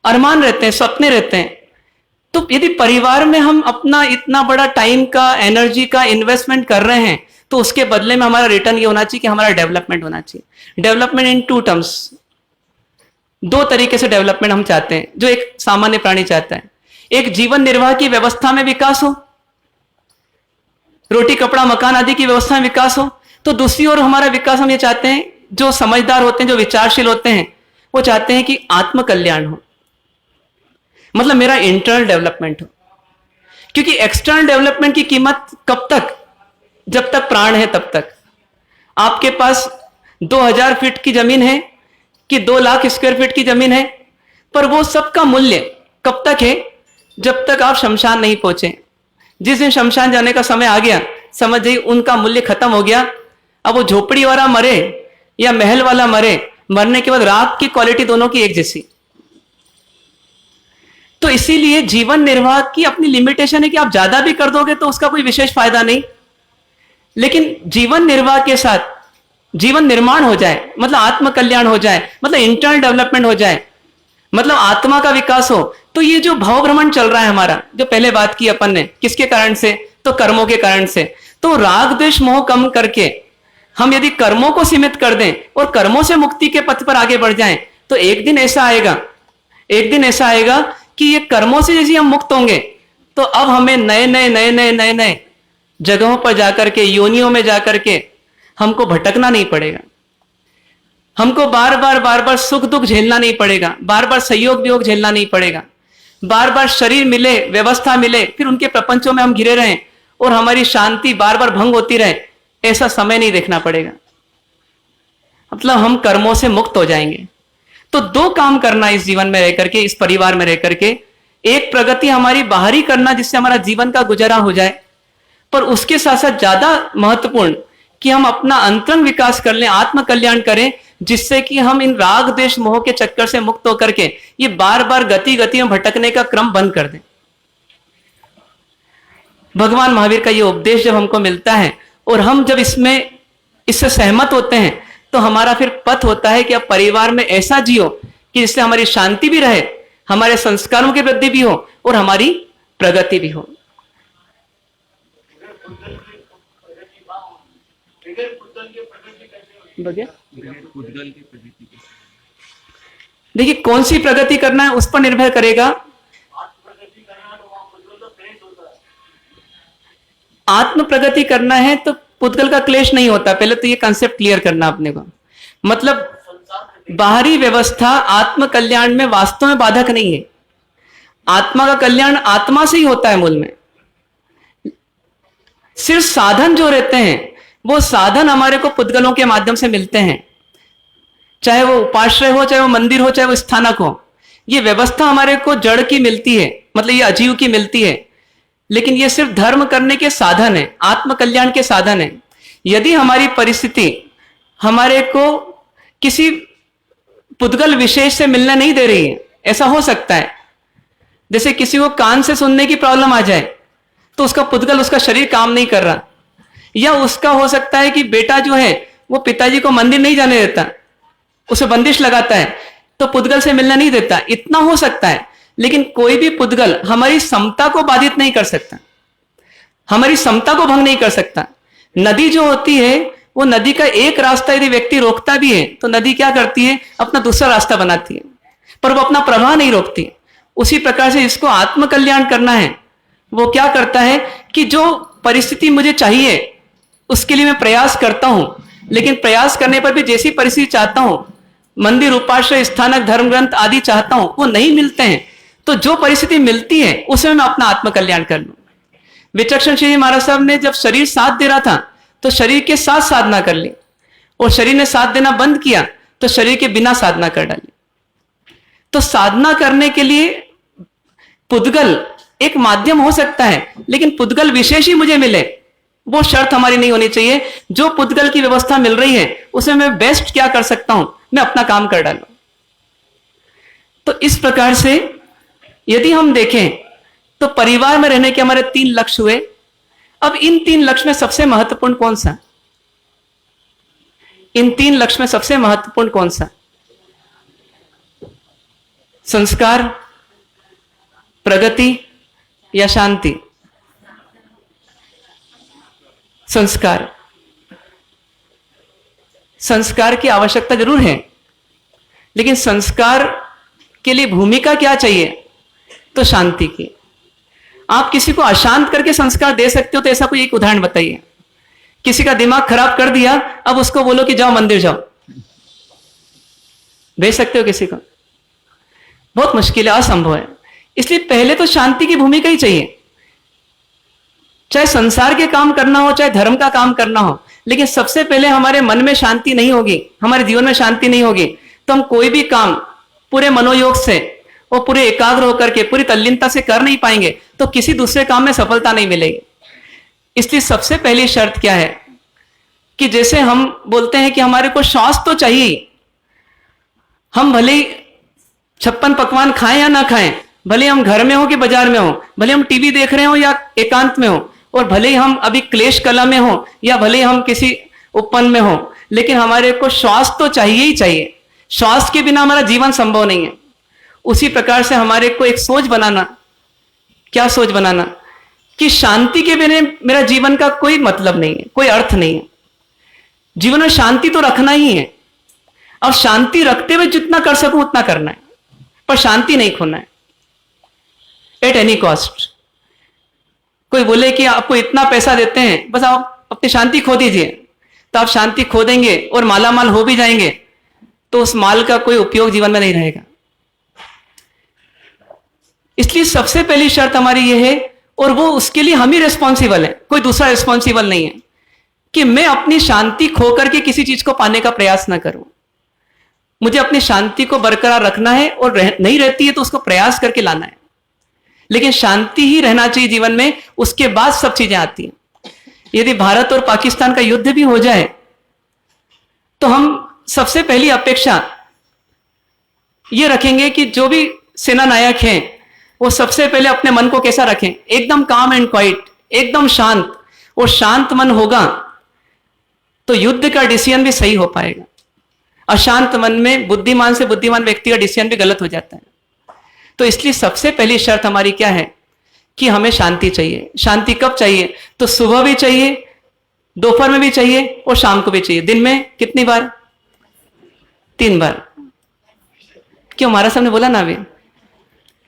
अरमान रहते हैं, सपने रहते हैं। तो यदि परिवार में हम अपना इतना बड़ा टाइम का, एनर्जी का इन्वेस्टमेंट कर रहे हैं, तो उसके बदले में हमारा रिटर्न ये होना चाहिए कि हमारा डेवलपमेंट होना चाहिए। डेवलपमेंट इन टू टर्म्स, 2 तरीके से डेवलपमेंट हम चाहते हैं, जो एक सामान्य प्राणी चाहता है। एक जीवन निर्वाह की व्यवस्था में विकास हो, रोटी कपड़ा मकान आदि की व्यवस्था में विकास हो। तो दूसरी ओर हमारा विकास हम ये चाहते हैं, जो समझदार होते हैं, जो विचारशील होते हैं, वो चाहते हैं कि आत्म कल्याण हो, मतलब मेरा इंटरनल डेवलपमेंट हो। क्योंकि एक्सटर्नल डेवलपमेंट की कीमत कब तक? जब तक प्राण है तब तक। आपके पास 2000 फीट की जमीन है कि 2 लाख स्क्वायर फीट की जमीन है, पर वो सबका मूल्य कब तक है? जब तक आप शमशान नहीं पहुंचे। जिस दिन शमशान जाने का समय आ गया, समझ जाइए उनका मूल्य खत्म हो गया। अब वो झोपड़ी वाला मरे या महल वाला मरे, मरने के बाद राख की क्वालिटी दोनों की एक जैसी। तो इसीलिए जीवन निर्वाह की अपनी लिमिटेशन है कि आप ज्यादा भी कर दोगे तो उसका कोई विशेष फायदा नहीं। लेकिन जीवन निर्वाह के साथ जीवन निर्माण हो जाए, मतलब आत्म कल्याण हो जाए, मतलब इंटरनल डेवलपमेंट हो जाए, मतलब आत्मा का विकास हो। तो ये जो भाव भ्रमण चल रहा है हमारा, जो पहले बात की अपन ने, किसके कारण से? तो कर्मों के कारण से। तो राग द्वेष मोह कम करके हम यदि कर्मों को सीमित कर दें और कर्मों से मुक्ति के पथ पर आगे बढ़ जाएं, तो एक दिन ऐसा आएगा कि ये कर्मों से जैसे हम मुक्त होंगे, तो अब हमें नए जगहों पर जाकर के, योनियों में जाकर के हमको भटकना नहीं पड़ेगा। हमको बार बार सुख दुख झेलना नहीं पड़ेगा, बार बार संयोग वियोग झेलना नहीं पड़ेगा, बार बार शरीर मिले, व्यवस्था मिले, फिर उनके प्रपंचों में हम घिरे रहें और हमारी शांति बार बार भंग होती रहे, ऐसा समय नहीं देखना पड़ेगा। मतलब हम कर्मों से मुक्त हो जाएंगे। तो 2 काम करना इस जीवन में रह करके, इस परिवार में रह करके। एक, प्रगति हमारी बाहरी करना जिससे हमारा जीवन का गुजारा हो जाए, पर उसके साथ साथ ज्यादा महत्वपूर्ण कि हम अपना अंतरंग विकास कर लें, आत्म कल्याण करें, जिससे कि हम इन राग द्वेष मोह के चक्कर से मुक्त होकर के ये बार बार गति में भटकने का क्रम बंद कर दें। भगवान महावीर का ये उपदेश जब हमको मिलता है और हम जब इससे सहमत होते हैं, तो हमारा फिर पथ होता है कि अब परिवार में ऐसा जियो कि जिससे हमारी शांति भी रहे, हमारे संस्कारों की वृद्धि भी हो और हमारी प्रगति भी हो। देखिए, कौन सी प्रगति करना है उस पर निर्भर करेगा। आत्म प्रगति करना है तो पुद्गल का क्लेश नहीं होता। पहले तो ये कंसेप्ट क्लियर करना अपने को। मतलब बाहरी व्यवस्था आत्म कल्याण में वास्तव में बाधक नहीं है। आत्मा का कल्याण आत्मा से ही होता है मूल में। सिर्फ साधन जो रहते हैं, वो साधन हमारे को पुद्गलों के माध्यम से मिलते हैं, चाहे वो उपाश्रय हो, चाहे वो मंदिर हो, चाहे वो स्थानक हो। ये व्यवस्था हमारे को जड़ की मिलती है, मतलब ये अजीव की मिलती है, लेकिन ये सिर्फ धर्म करने के साधन है, आत्म कल्याण के साधन है। यदि हमारी परिस्थिति हमारे को किसी पुद्गल विशेष से मिलने नहीं दे रही है, ऐसा हो सकता है जैसे किसी को कान से सुनने की प्रॉब्लम आ जाए तो उसका पुद्गल, उसका शरीर काम नहीं कर रहा, या उसका हो सकता है कि बेटा जो है वो पिताजी को मंदिर नहीं जाने देता, उसे बंदिश लगाता है तो पुद्गल से मिलने नहीं देता, इतना हो सकता है। लेकिन कोई भी पुद्गल हमारी समता को बाधित नहीं कर सकता, हमारी समता को भंग नहीं कर सकता। नदी जो होती है वो नदी का एक रास्ता यदि व्यक्ति रोकता भी है तो नदी क्या करती है, अपना दूसरा रास्ता बनाती है, पर वो अपना प्रवाह नहीं रोकती। उसी प्रकार से जिसको आत्म कल्याण करना है वो क्या करता है कि जो परिस्थिति मुझे चाहिए उसके लिए मैं प्रयास करता हूं, लेकिन प्रयास करने पर भी जैसी परिस्थिति चाहता हूं, मंदिर, उपाश्रय, स्थानक, धर्म ग्रंथ आदि चाहता हूं, वो नहीं मिलते हैं, तो जो परिस्थिति मिलती है उसमें मैं अपना आत्म कल्याण कर लूं। विचक्षण श्री महाराज साहब ने जब शरीर साथ दे रहा था तो शरीर के साथ साधना कर ली, और शरीर ने साथ देना बंद किया तो शरीर के बिना साधना कर डाली। तो साधना करने के लिए पुद्गल एक माध्यम हो सकता है, लेकिन पुद्गल विशेष ही मुझे मिले वो शर्त हमारी नहीं होनी चाहिए। जो पुद्गल की व्यवस्था मिल रही है उसमें मैं बेस्ट क्या कर सकता हूं, मैं अपना काम कर डालूं। तो इस प्रकार से यदि हम देखें तो परिवार में रहने के हमारे 3 लक्ष्य हुए। अब इन 3 लक्ष्य में सबसे महत्वपूर्ण कौन सा, इन 3 लक्ष्य में सबसे महत्वपूर्ण कौन सा? संस्कार, प्रगति या शांति? संस्कार। संस्कार की आवश्यकता जरूर है, लेकिन संस्कार के लिए भूमिका क्या चाहिए? तो शांति की। आप किसी को अशांत करके संस्कार दे सकते हो तो ऐसा कोई एक उदाहरण बताइए। किसी का दिमाग खराब कर दिया, अब उसको बोलो कि जाओ मंदिर जाओ, भेज सकते हो किसी को? बहुत मुश्किल है, असंभव है। इसलिए पहले तो शांति की भूमिका ही चाहिए, चाहे संसार के काम करना हो चाहे धर्म का काम करना हो। लेकिन सबसे पहले हमारे मन में शांति नहीं होगी, हमारे जीवन में शांति नहीं होगी, तो हम कोई भी काम पूरे मनोयोग से और पूरे एकाग्र होकर के पूरी तल्लीनता से कर नहीं पाएंगे, तो किसी दूसरे काम में सफलता नहीं मिलेगी। इसलिए सबसे पहली शर्त क्या है कि जैसे हम बोलते हैं कि हमारे को श्वास तो चाहिए, हम भले 56 पकवान खाएं या ना खाएं, भले हम घर में हो कि बाजार में हो, भले हम टीवी देख रहे हो या एकांत में हो, और भले ही हम अभी क्लेश कला में हो या भले ही हम किसी उपवन में हो, लेकिन हमारे को श्वास तो चाहिए ही चाहिए। श्वास के बिना हमारा जीवन संभव नहीं है। उसी प्रकार से हमारे को एक सोच बनाना, क्या सोच बनाना कि शांति के बिना मेरा जीवन का कोई मतलब नहीं है, कोई अर्थ नहीं है। जीवन में शांति तो रखना ही है, और शांति रखते हुए जितना कर सकूं उतना करना है, पर शांति नहीं खोना है एट एनी कॉस्ट। कोई बोले कि आपको इतना पैसा देते हैं, बस आप अपनी शांति खो दीजिए, तो आप शांति खो देंगे और मालामाल हो भी जाएंगे, तो उस माल का कोई उपयोग जीवन में नहीं रहेगा। इसलिए सबसे पहली शर्त हमारी यह है, और वो उसके लिए हम ही रिस्पॉन्सिबल है, कोई दूसरा रिस्पॉन्सिबल नहीं है, कि मैं अपनी शांति खो करके किसी चीज को पाने का प्रयास ना करूं। मुझे अपनी शांति को बरकरार रखना है, और नहीं रहती है तो उसको प्रयास करके लाना है, लेकिन शांति ही रहना चाहिए जीवन में, उसके बाद सब चीजें आती हैं। यदि भारत और पाकिस्तान का युद्ध भी हो जाए तो हम सबसे पहली अपेक्षा ये रखेंगे कि जो भी सेना नायक हैं वो सबसे पहले अपने मन को कैसा रखें, एकदम काम एंड क्वाइट, एकदम शांत। और शांत मन होगा तो युद्ध का डिसीजन भी सही हो पाएगा। अशांत मन में बुद्धिमान से बुद्धिमान व्यक्ति का डिसीजन भी गलत हो जाता है। तो इसलिए सबसे पहली शर्त हमारी क्या है कि हमें शांति चाहिए। शांति कब चाहिए? तो सुबह भी चाहिए, दोपहर में भी चाहिए और शाम को भी चाहिए। दिन में कितनी बार? 3 बार। क्यों महाराज साहब ने बोला ना अभी?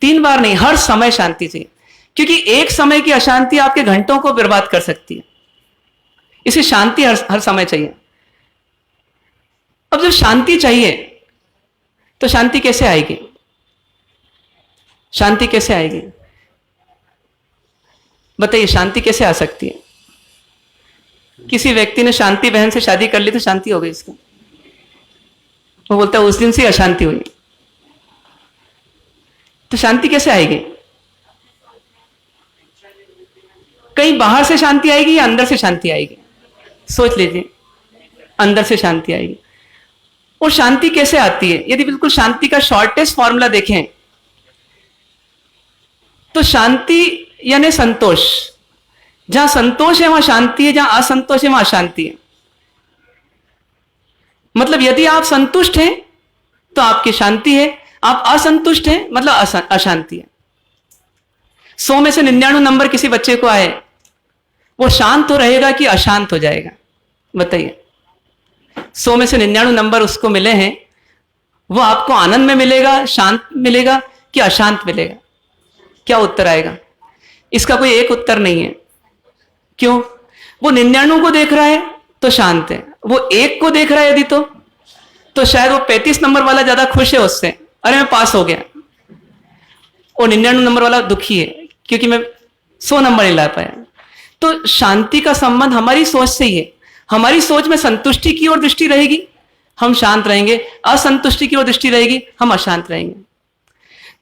3 बार नहीं, हर समय शांति चाहिए, क्योंकि एक समय की अशांति आपके घंटों को बर्बाद कर सकती है। इसे शांति हर समय चाहिए। अब जब शांति चाहिए तो शांति कैसे आएगी? शांति कैसे आएगी बताइए? शांति कैसे आ सकती है? किसी व्यक्ति ने शांति बहन से शादी कर ली तो शांति हो गई इसको, वो बोलता है उस दिन से अशांति हुई। तो शांति कैसे आएगी? कहीं बाहर से शांति आएगी या अंदर से शांति आएगी? सोच लीजिए, अंदर से शांति आएगी। और शांति कैसे आती है? यदि बिल्कुल शांति का शॉर्टेस्ट फॉर्मूला देखें तो शांति यानी संतोष। जहां संतोष है वहां शांति है, जहां असंतोष है वहां अशांति है। मतलब यदि आप संतुष्ट हैं तो आपकी शांति है, आप असंतुष्ट हैं मतलब अशांति है। 100 में से 99 नंबर किसी बच्चे को आए, वो शांत हो रहेगा कि अशांत हो जाएगा? बताइए। 100 में से 99 नंबर उसको मिले हैं, वो आपको आनंद में मिलेगा, शांत मिलेगा कि अशांत मिलेगा? क्या उत्तर आएगा? इसका कोई एक उत्तर नहीं है। क्यों? वो 99 को देख रहा है तो शांत है, वो एक को देख रहा है यदि तो शायद वो 35 नंबर वाला ज्यादा खुश है उससे, अरे मैं पास हो गया। और 99 नंबर वाला दुखी है क्योंकि मैं 100 नंबर नहीं ला पाया। तो शांति का संबंध हमारी सोच से ही है। हमारी सोच में संतुष्टि की ओर दृष्टि रहेगी, हम शांत रहेंगे। असंतुष्टि की ओर दृष्टि रहेगी, हम अशांत रहेंगे।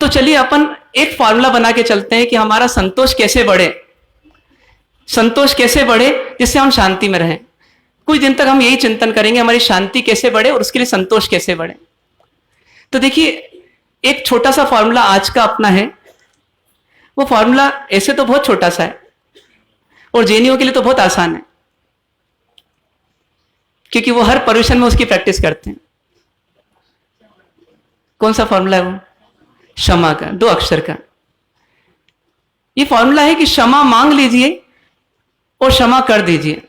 तो चलिए अपन एक फॉर्मूला बना के चलते हैं कि हमारा संतोष कैसे बढ़े, संतोष कैसे बढ़े जिससे हम शांति में रहें। कुछ दिन तक हम यही चिंतन करेंगे, हमारी शांति कैसे बढ़े और उसके लिए संतोष कैसे बढ़े। तो देखिए, एक छोटा सा फॉर्मूला आज का अपना है। वो फॉर्मूला ऐसे तो बहुत छोटा सा है और जेएनयू के लिए तो बहुत आसान है, क्योंकि वो हर पर्यूषण में उसकी प्रैक्टिस करते हैं। कौन सा फॉर्मूला है वो? क्षमा का, 2 अक्षर का। ये फॉर्मूला है कि क्षमा मांग लीजिए और क्षमा कर दीजिए।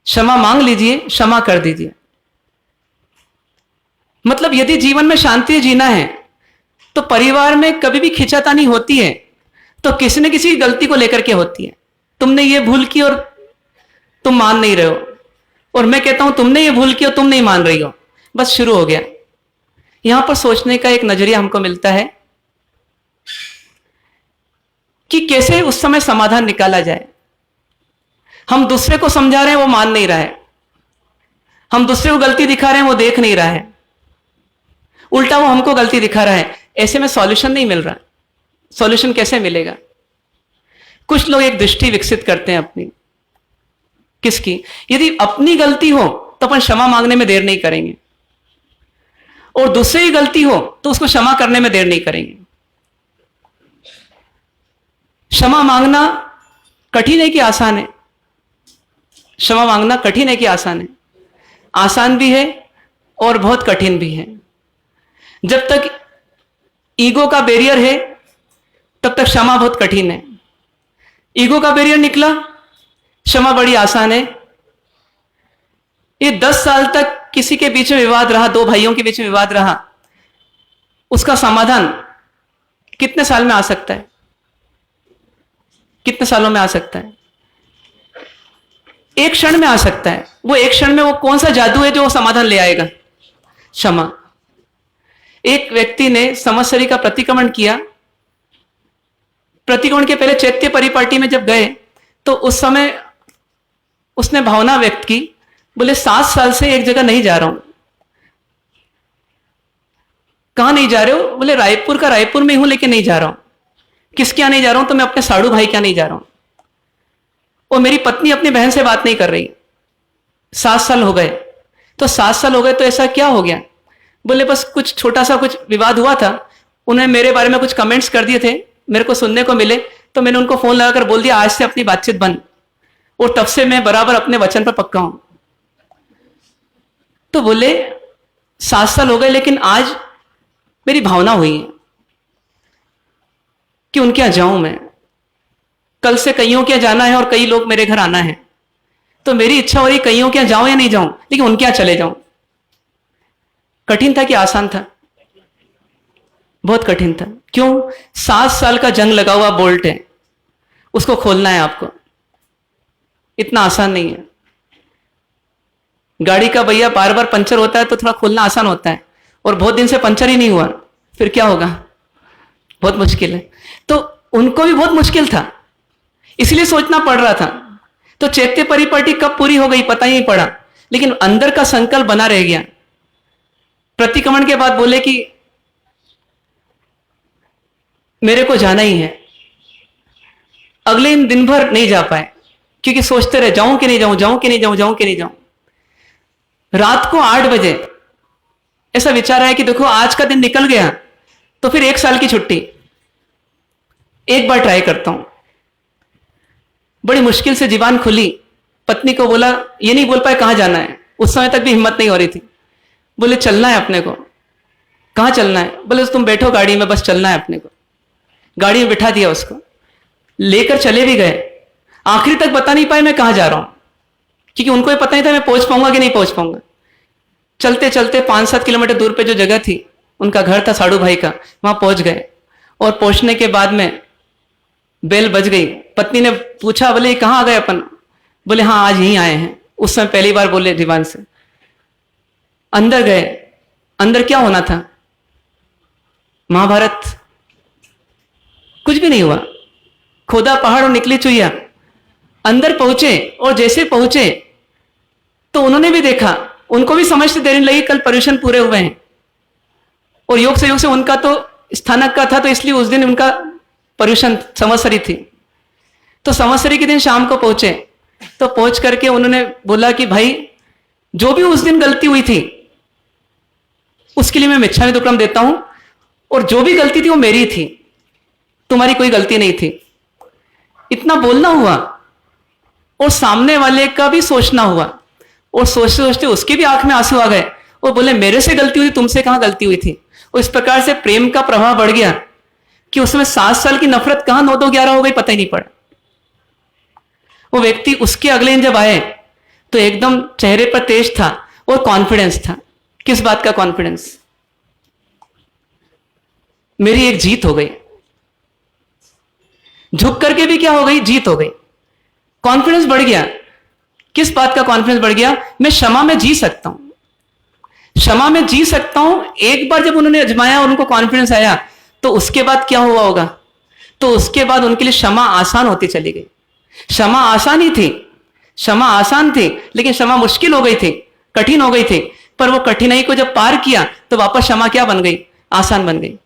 क्षमा मांग लीजिए, क्षमा कर दीजिए। मतलब यदि जीवन में शांति जीना है तो परिवार में कभी भी खिंचातानी होती है तो किसी न किसी गलती को लेकर के होती है। तुमने ये भूल की और तुम मान नहीं रहे हो, और मैं कहता हूं तुमने ये भूल की और तुम नहीं मान रही हो, बस शुरू हो गया। यहां पर सोचने का एक नजरिया हमको मिलता है कि कैसे उस समय समाधान निकाला जाए। हम दूसरे को समझा रहे हैं, वो मान नहीं रहा है। हम दूसरे को गलती दिखा रहे हैं, वो देख नहीं रहा है। उल्टा वो हमको गलती दिखा रहा है। ऐसे में सॉल्यूशन नहीं मिल रहा। सॉल्यूशन कैसे मिलेगा? कुछ लोग एक दृष्टि विकसित करते हैं अपनी। किसकी? यदि अपनी गलती हो तो अपन क्षमा मांगने में देर नहीं करेंगे, और दूसरे की गलती हो तो उसको क्षमा करने में देर नहीं करेंगे। क्षमा मांगना कठिन है कि आसान है? क्षमा मांगना कठिन है कि आसान है? आसान भी है और बहुत कठिन भी है। जब तक ईगो का बैरियर है तब तक क्षमा बहुत कठिन है। ईगो का बैरियर निकला, क्षमा बड़ी आसान है। ये 10 साल तक किसी के बीच में विवाद रहा, 2 भाइयों के बीच में विवाद रहा, उसका समाधान कितने साल में आ सकता है? कितने सालों में आ सकता है? एक क्षण में आ सकता है। वो एक क्षण में वो कौन सा जादू है जो वो समाधान ले आएगा? क्षमा। एक व्यक्ति ने समस्या का प्रतिक्रमण किया। प्रतिक्रमण के पहले चैत्य परिपाटी में जब गए तो उस समय उसने भावना व्यक्त की, बोले 7 साल से एक जगह नहीं जा रहा हूं। कहां नहीं जा रहे हो? बोले रायपुर का रायपुर में हूं लेकिन नहीं जा रहा हूं। किसके यहां नहीं जा रहा हूं? तो मैं अपने साड़ू भाई के यहां नहीं जा रहा हूं, और मेरी पत्नी अपनी बहन से बात नहीं कर रही। 7 साल हो गए। तो 7 साल हो गए तो ऐसा क्या हो गया? बोले बस कुछ छोटा सा कुछ विवाद हुआ था, उन्होंने मेरे बारे में कुछ कमेंट्स कर दिए थे, मेरे को सुनने को मिले, तो मैंने उनको फोन लगाकर बोल दिया आज से अपनी बातचीत बंद, और तब से मैं बराबर अपने वचन पर पक्का हूं। तो बोले 7 साल हो गए लेकिन आज मेरी भावना हुई है कि उनके यहां जाऊं मैं। कल से कईयों के यहां जाना है और कई लोग मेरे घर आना है, तो मेरी इच्छा हो रही कईयों के यहां जाऊं या नहीं जाऊं, लेकिन उनके यहां चले जाऊं। कठिन था कि आसान था? बहुत कठिन था। क्यों? 7 साल का जंग लगा हुआ बोल्ट है, उसको खोलना है आपको। इतना आसान नहीं है। गाड़ी का भैया बार बार पंचर होता है तो थोड़ा खोलना आसान होता है, और बहुत दिन से पंचर ही नहीं हुआ, फिर क्या होगा? बहुत मुश्किल है। तो उनको भी बहुत मुश्किल था, इसलिए सोचना पड़ रहा था। तो चैत्य परिपाटी कब पूरी हो गई पता ही नहीं पड़ा, लेकिन अंदर का संकल्प बना रह गया। प्रतिक्रमण के बाद बोले कि मेरे को जाना ही है। अगले दिन भर नहीं जा पाए क्योंकि सोचते रहे जाऊं कि नहीं जाऊं, जाऊं कि नहीं जाऊं, जाऊं कि नहीं जाऊं। रात को 8 बजे ऐसा विचार आया कि देखो आज का दिन निकल गया तो फिर 1 साल की छुट्टी, एक बार ट्राई करता हूं। बड़ी मुश्किल से जीवान खुली, पत्नी को बोला, ये नहीं बोल पाए कहां जाना है, उस समय तक भी हिम्मत नहीं हो रही थी। बोले चलना है अपने को। कहां चलना है? बोले तुम बैठो गाड़ी में, बस चलना है अपने को। गाड़ी में बिठा दिया उसको, लेकर चले भी गए। आखिरी तक बता नहीं पाए मैं कहां जा रहा हूं, क्योंकि उनको ये पता नहीं था मैं पहुंच पाऊंगा कि नहीं पहुंच पाऊंगा। चलते चलते 5-7 किलोमीटर दूर पे जो जगह थी, उनका घर था साड़ू भाई का, वहां पहुंच गए। और पहुंचने के बाद में बेल बज गई। पत्नी ने पूछा, बोले कहां आ गए अपन? बोले हाँ आज यहीं आए हैं। उस समय पहली बार बोले दीवान से। अंदर गए। अंदर क्या होना था? महाभारत। कुछ भी नहीं हुआ। खोदा पहाड़ और निकली चुईया। अंदर पहुंचे और जैसे पहुंचे तो उन्होंने भी देखा, उनको भी समझ देने लगी कल पर्यूषण पूरे हुए हैं। और योग से उनका तो स्थानक का था, तो इसलिए उस दिन उनका पर्यूषण संवत्सरी थी। तो संवत्सरी के दिन शाम को पहुंचे। तो पहुंच करके उन्होंने बोला कि भाई जो भी उस दिन गलती हुई थी उसके लिए मैं मिच्छामि दुक्कड़म देता हूं, और जो भी गलती थी वो मेरी थी, तुम्हारी कोई गलती नहीं थी। इतना बोलना हुआ और सामने वाले का भी सोचना हुआ, और सोचते सोचते उसके भी आंख में आंसू आ गए। वो बोले मेरे से गलती हुई, तुमसे कहां गलती हुई थी। और इस प्रकार से प्रेम का प्रभाव बढ़ गया कि उसमें 7 साल की नफरत कहां 9-2-11 हो गई पता ही नहीं पड़ा। वो व्यक्ति उसके अगले दिन जब आए तो एकदम चेहरे पर तेज था और कॉन्फिडेंस था। किस बात का कॉन्फिडेंस? मेरी एक जीत हो गई। झुक करके भी क्या हो गई? जीत हो गई। कॉन्फिडेंस बढ़ गया। किस बात का कॉन्फिडेंस बढ़ गया? मैं क्षमा में जी सकता हूं, क्षमा में जी सकता हूं। एक बार जब उन्होंने अजमाया और उनको कॉन्फिडेंस आया तो उसके बाद क्या हुआ होगा? तो उसके बाद उनके लिए क्षमा आसान होती चली गई। क्षमा आसान ही थी, क्षमा आसान थी, लेकिन क्षमा मुश्किल हो गई थी, कठिन हो गई थी। पर वो कठिनाई को जब पार किया तो वापस क्षमा क्या बन गई? आसान बन गई।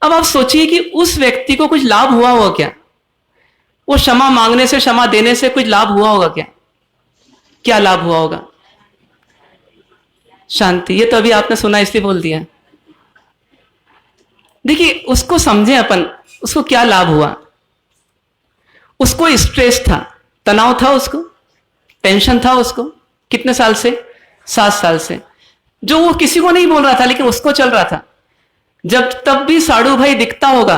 अब आप सोचिए कि उस व्यक्ति को कुछ लाभ हुआ होगा क्या? वो क्षमा मांगने से, क्षमा देने से कुछ लाभ हुआ होगा क्या? क्या लाभ हुआ होगा? शांति। ये तो अभी आपने सुना इसलिए बोल दिया। देखिए उसको समझे अपन, उसको क्या लाभ हुआ। उसको स्ट्रेस था, तनाव था, उसको टेंशन था। उसको कितने साल से? 7 साल से, जो वो किसी को नहीं बोल रहा था लेकिन उसको चल रहा था। जब तब भी साड़ू भाई दिखता होगा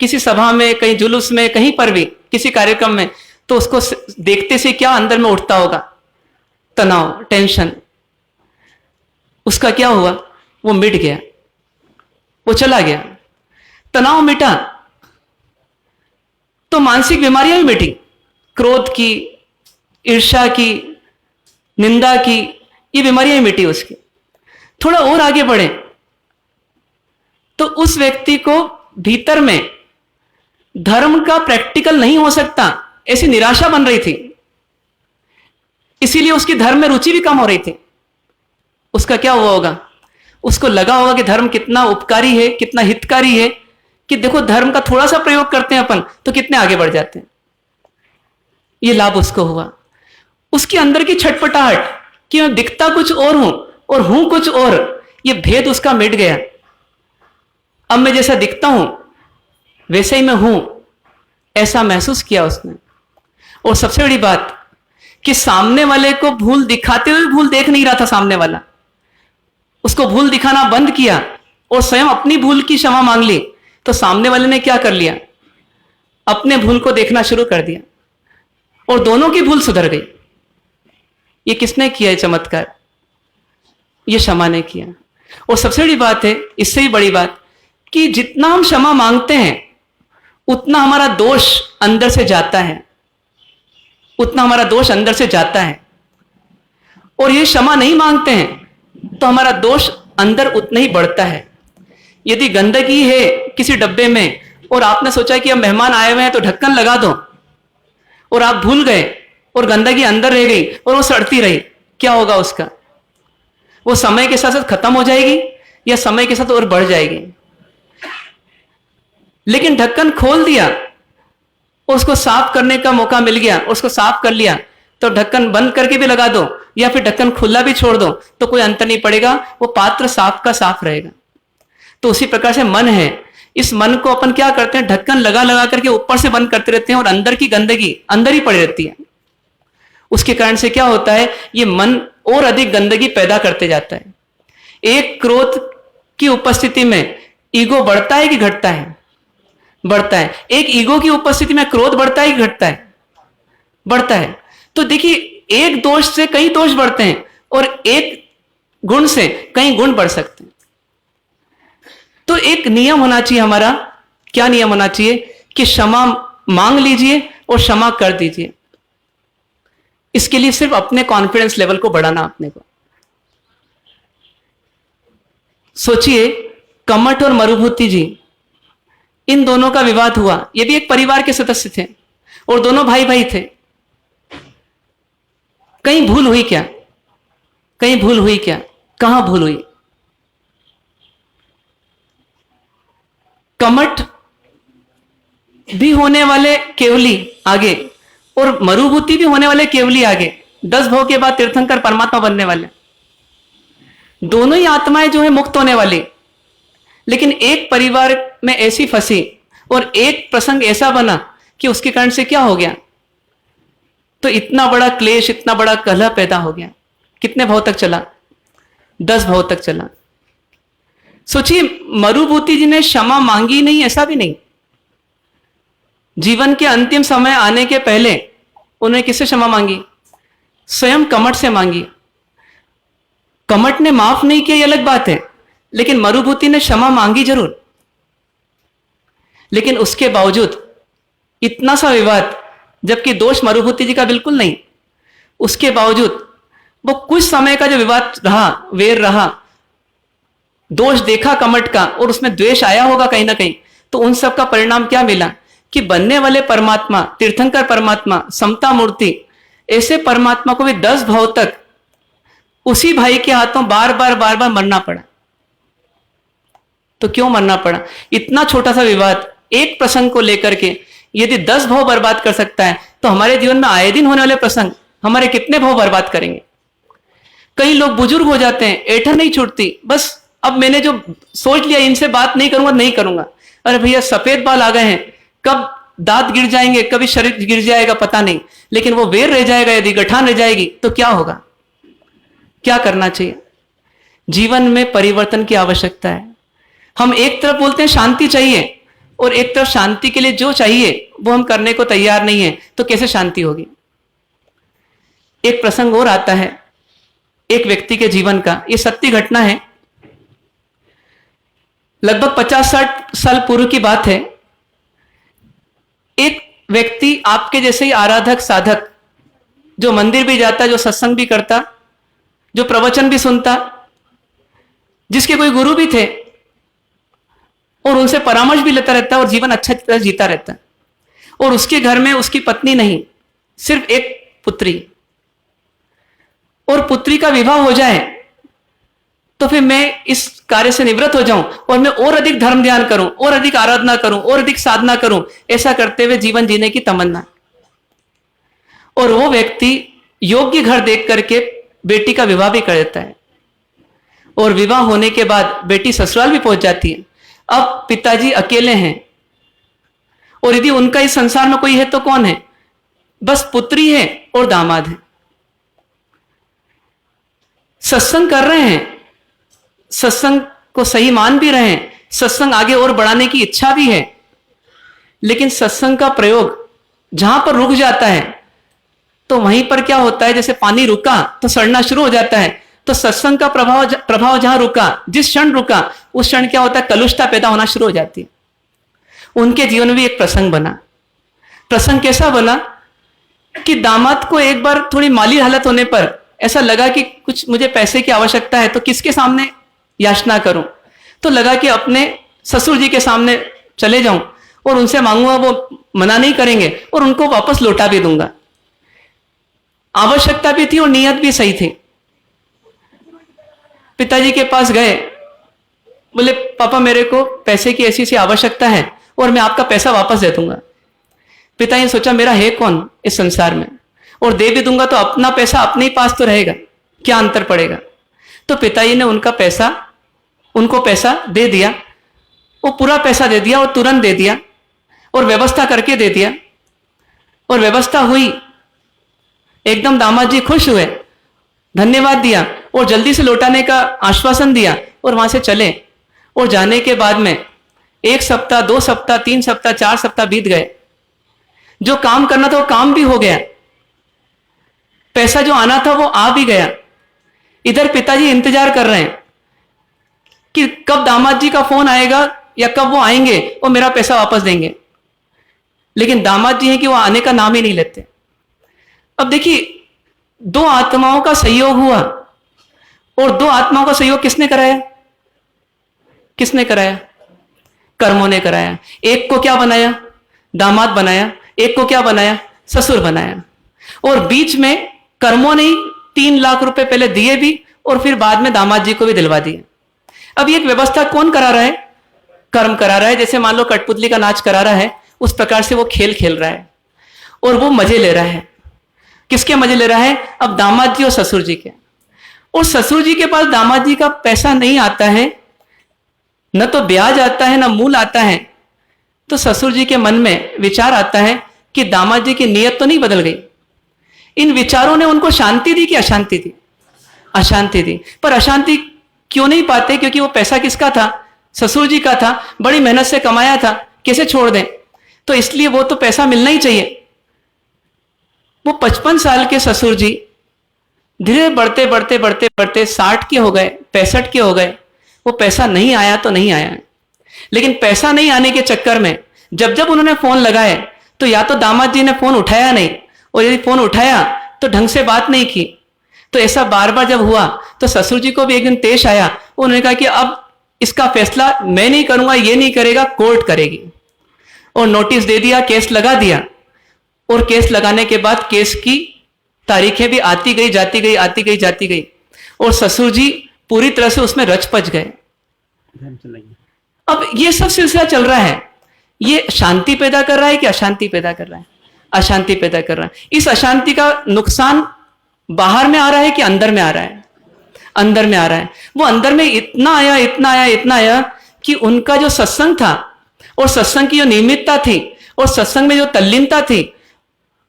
किसी सभा में, कहीं जुलूस में, कहीं पर भी किसी कार्यक्रम में, तो उसको देखते से क्या अंदर में उठता होगा? तनाव, टेंशन। उसका क्या हुआ? वो मिट गया, वो चला गया। तनाव मिटा तो मानसिक बीमारियां भी मिटी। क्रोध की, ईर्ष्या की, निंदा की, ये बीमारियां मिटी उसकी। थोड़ा और आगे बढ़े तो उस व्यक्ति को भीतर में धर्म का प्रैक्टिकल नहीं हो सकता, ऐसी निराशा बन रही थी। इसीलिए उसकी धर्म में रुचि भी कम हो रही थी। उसका क्या हुआ होगा? उसको लगा होगा कि धर्म कितना उपकारी है, कितना हितकारी है, कि देखो धर्म का थोड़ा सा प्रयोग करते हैं अपन तो कितने आगे बढ़ जाते हैं। ये लाभ उसको हुआ। उसके अंदर की छटपटाहट कि मैं दिखता कुछ और हूं और हूं कुछ और, ये भेद उसका मिट गया। अब मैं जैसा दिखता हूं वैसे ही मैं हूं, ऐसा महसूस किया उसने। और सबसे बड़ी बात कि सामने वाले को भूल दिखाते हुए भूल देख नहीं रहा था सामने वाला। उसको भूल दिखाना बंद किया और स्वयं अपनी भूल की क्षमा मांग ली। तो सामने वाले ने क्या कर लिया? अपने भूल को देखना शुरू कर दिया और दोनों की भूल सुधर गई। ये किसने किया? चमत्कार ये क्षमा ने किया। और सबसे बड़ी बात है, इससे भी बड़ी बात, कि जितना हम क्षमा मांगते हैं उतना हमारा दोष अंदर से जाता है, उतना हमारा दोष अंदर से जाता है। और ये क्षमा नहीं मांगते हैं तो हमारा दोष अंदर उतना ही बढ़ता है। यदि गंदगी है किसी डब्बे में और आपने सोचा कि अब मेहमान आए हुए हैं तो ढक्कन लगा दो, और आप भूल गए और गंदगी अंदर रह गई और वो सड़ती रही, क्या होगा उसका? वो समय के साथ साथ खत्म हो जाएगी या समय के साथ और बढ़ जाएगी? लेकिन ढक्कन खोल दिया, उसको साफ करने का मौका मिल गया, उसको साफ कर लिया, तो ढक्कन बंद करके भी लगा दो या फिर ढक्कन खुला भी छोड़ दो तो कोई अंतर नहीं पड़ेगा, वो पात्र साफ का साफ रहेगा। तो उसी प्रकार से मन है, इस मन को अपन क्या करते हैं, ढक्कन लगा लगा करके ऊपर से बंद करते रहते हैं और अंदर की गंदगी अंदर ही पड़ी रहती है। उसके कारण से क्या होता है, ये मन और अधिक गंदगी पैदा करते जाता है। एक क्रोध की उपस्थिति में ईगो बढ़ता है कि घटता है? बढ़ता है। एक ईगो की उपस्थिति में क्रोध बढ़ता है कि घटता है? बढ़ता है। तो देखिए, एक दोष से कई दोष बढ़ते हैं और एक गुण से कई गुण बढ़ सकते हैं। तो एक नियम होना चाहिए हमारा। क्या नियम होना चाहिए कि क्षमा मांग लीजिए और क्षमा कर दीजिए। इसके लिए सिर्फ अपने कॉन्फिडेंस लेवल को बढ़ाना अपने को। सोचिए, कमठ और मरुभूति जी, इन दोनों का विवाद हुआ। ये भी एक परिवार के सदस्य थे और दोनों भाई भाई थे। कहीं भूल हुई क्या? कहीं भूल हुई क्या? कहां भूल हुई? कमठ भी होने वाले केवली आगे और मरुभूति भी होने वाले केवली आगे। 10 भव के बाद तीर्थंकर परमात्मा बनने वाले। दोनों ही आत्माएं जो है मुक्त होने वाली, लेकिन एक परिवार में ऐसी फंसी और एक प्रसंग ऐसा बना कि उसके कारण से क्या हो गया, तो इतना बड़ा क्लेश, इतना बड़ा कलह पैदा हो गया। कितने भाव तक चला? 10 भाव तक चला। सोचिए, मरुभूति जी ने क्षमा मांगी नहीं, ऐसा भी नहीं। जीवन के अंतिम समय आने के पहले उन्होंने किससे क्षमा मांगी? स्वयं कमठ से मांगी। कमठ ने माफ नहीं किया, ये अलग बात है, लेकिन मरुभूति ने क्षमा मांगी जरूर। लेकिन उसके बावजूद इतना सा विवाद, जबकि दोष मरुभूति जी का बिल्कुल नहीं, उसके बावजूद वो कुछ समय का जो विवाद रहा, वेर रहा, दोष देखा कमठ का और उसमें द्वेष आया होगा कहीं ना कहीं, तो उन सब का परिणाम क्या मिला कि बनने वाले परमात्मा, तीर्थंकर परमात्मा, समता मूर्ति, ऐसे परमात्मा को भी 10 भाव तक उसी भाई के हाथों बार बार मरना पड़ा। तो क्यों मरना पड़ा? इतना छोटा सा विवाद एक प्रसंग को लेकर के यदि 10 भाव बर्बाद कर सकता है, तो हमारे जीवन में आए दिन होने वाले प्रसंग हमारे कितने भाव बर्बाद करेंगे। कई लोग बुजुर्ग हो जाते हैं, ऐठन नहीं छूटती, बस अब मैंने जो सोच लिया इनसे बात नहीं करूंगा, नहीं करूंगा। अरे भैया, सफेद बाल आ गए हैं, कब दांत गिर जाएंगे, कभी शरीर गिर जाएगा पता नहीं, लेकिन वो वेर रह जाएगा, यदि गठान रह जाएगी तो क्या होगा? क्या करना चाहिए? जीवन में परिवर्तन की आवश्यकता है। हम एक तरफ बोलते हैं शांति चाहिए और एक तरफ शांति के लिए जो चाहिए वो हम करने को तैयार नहीं है, तो कैसे शांति होगी? एक प्रसंग और आता है एक व्यक्ति के जीवन का, ये सत्य घटना है। लगभग 50-60 साल पूर्व की बात है। एक व्यक्ति आपके जैसे ही आराधक साधक, जो मंदिर भी जाता, जो सत्संग भी करता, जो प्रवचन भी सुनता, जिसके कोई गुरु भी थे और उनसे परामर्श भी लेता रहता और जीवन अच्छा तरह जीता रहता। और उसके घर में उसकी पत्नी नहीं, सिर्फ एक पुत्री, और पुत्री का विवाह हो जाए तो फिर मैं इस कार्य से निवृत्त हो जाऊं और मैं और अधिक धर्म ध्यान करूं, और अधिक आराधना करूं, और अधिक साधना करूं, ऐसा करते हुए जीवन जीने की तमन्ना। और वो व्यक्ति योग्य घर देख करके बेटी का विवाह भी कर देता है और विवाह होने के बाद बेटी ससुराल भी पहुंच जाती है। अब पिताजी अकेले हैं और यदि उनका इस संसार में कोई है तो कौन है? बस पुत्री है और दामाद है। सत्संग कर रहे हैं, सत्संग को सही मान भी रहे हैं, सत्संग आगे और बढ़ाने की इच्छा भी है, लेकिन सत्संग का प्रयोग जहां पर रुक जाता है तो वहीं पर क्या होता है, जैसे पानी रुका तो सड़ना शुरू हो जाता है। तो सत्संग का प्रभाव जहां रुका, जिस क्षण रुका, उस क्षण क्या होता है, कलुषता पैदा होना शुरू हो जाती है। उनके जीवन में भी एक प्रसंग बना। प्रसंग कैसा बना कि दामाद को एक बार थोड़ी माली हालत होने पर ऐसा लगा कि कुछ मुझे पैसे की आवश्यकता है, तो किसके सामने याचना करूं? तो लगा कि अपने ससुर जी के सामने चले जाऊं और उनसे मांगूंगा, वो मना नहीं करेंगे और उनको वापस लौटा भी दूंगा। आवश्यकता भी थी और नीयत भी सही थी। पिताजी के पास गए, बोले पापा मेरे को पैसे की ऐसी सी आवश्यकता है और मैं आपका पैसा वापस दे दूंगा। पिता ने सोचा मेरा है कौन इस संसार में, और दे भी दूंगा तो अपना पैसा अपने ही पास तो रहेगा, क्या अंतर पड़ेगा। तो पिताजी ने उनको पैसा दे दिया, वो पूरा पैसा दे दिया और तुरंत दे दिया और व्यवस्था करके दे दिया। और व्यवस्था हुई, एकदम दामाद जी खुश हुए, धन्यवाद दिया और जल्दी से लौटाने का आश्वासन दिया और वहां से चले। और जाने के बाद में 1 सप्ताह 2 सप्ताह 3 सप्ताह 4 सप्ताह बीत गए। जो काम करना था वो काम भी हो गया, पैसा जो आना था वो आ भी गया। इधर पिताजी इंतजार कर रहे हैं कि कब दामाद जी का फोन आएगा या कब वो आएंगे और मेरा पैसा वापस देंगे। लेकिन दामाद जी हैं कि वो आने का नाम ही नहीं लेते। अब देखिए, 2 आत्माओं का सहयोग हुआ, और 2 आत्माओं का सहयोग किसने कराया? किसने कराया? कर्मों ने कराया। एक को क्या बनाया? दामाद बनाया। एक को क्या बनाया? ससुर बनाया। और बीच में कर्मों ने 3 लाख रुपए पहले दिए भी और फिर बाद में दामाद जी को भी दिलवा दिए। अब ये व्यवस्था कौन करा रहा है? कर्म करा रहा है। जैसे मान लो कठपुतली का नाच करा रहा है, उस प्रकार से वो खेल रहा है और वो मजे ले रहा है। किसके मजे ले रहा है? अब दामाद जी और ससुर जी के। और ससुर जी के पास दामाद जी का पैसा नहीं आता है, न तो ब्याज आता है न मूल आता है। तो ससुर जी के मन में विचार आता है कि दामाद जी की नीयत तो नहीं बदल गई। इन विचारों ने उनको शांति दी कि अशांति दी? अशांति दी। पर अशांति क्यों नहीं पाते? क्योंकि वो पैसा किसका था? ससुर जी का था, बड़ी मेहनत से कमाया था, कैसे छोड़ दें? तो इसलिए वो तो पैसा मिलना ही चाहिए। वो 55 साल के ससुर जी धीरे बढ़ते बढ़ते बढ़ते बढ़ते 60 के हो गए, 65 के हो गए। वो पैसा नहीं आया तो नहीं आया। लेकिन पैसा नहीं आने के चक्कर में जब जब उन्होंने फोन लगाए तो या तो दामाद जी ने फोन उठाया नहीं, और यदि फोन उठाया तो ढंग से बात नहीं की। तो ऐसा बार बार जब हुआ तो ससुर जी को भी एक दिन पेश आया। उन्होंने कहा कि अब इसका फैसला मैं नहीं करूंगा, ये नहीं करेगा, कोर्ट करेगी। और नोटिस दे दिया, केस लगा दिया। और केस लगाने के बाद केस की तारीखें भी आती गई जाती गई, आती गई जाती गई, और ससुर जी पूरी तरह से उसमें रच पच गए। अब ये सब सिलसिला चल रहा है। ये शांति पैदा कर रहा है कि अशांति पैदा कर रहा है? अशांति पैदा कर रहा है। इस अशांति का नुकसान बाहर में आ रहा है कि अंदर में आ रहा है? अंदर में आ रहा है। वो अंदर में इतना आया, इतना आया, इतना आया कि उनका जो सत्संग था और सत्संग की जो नियमितता थी और सत्संग में जो तल्लीनता थी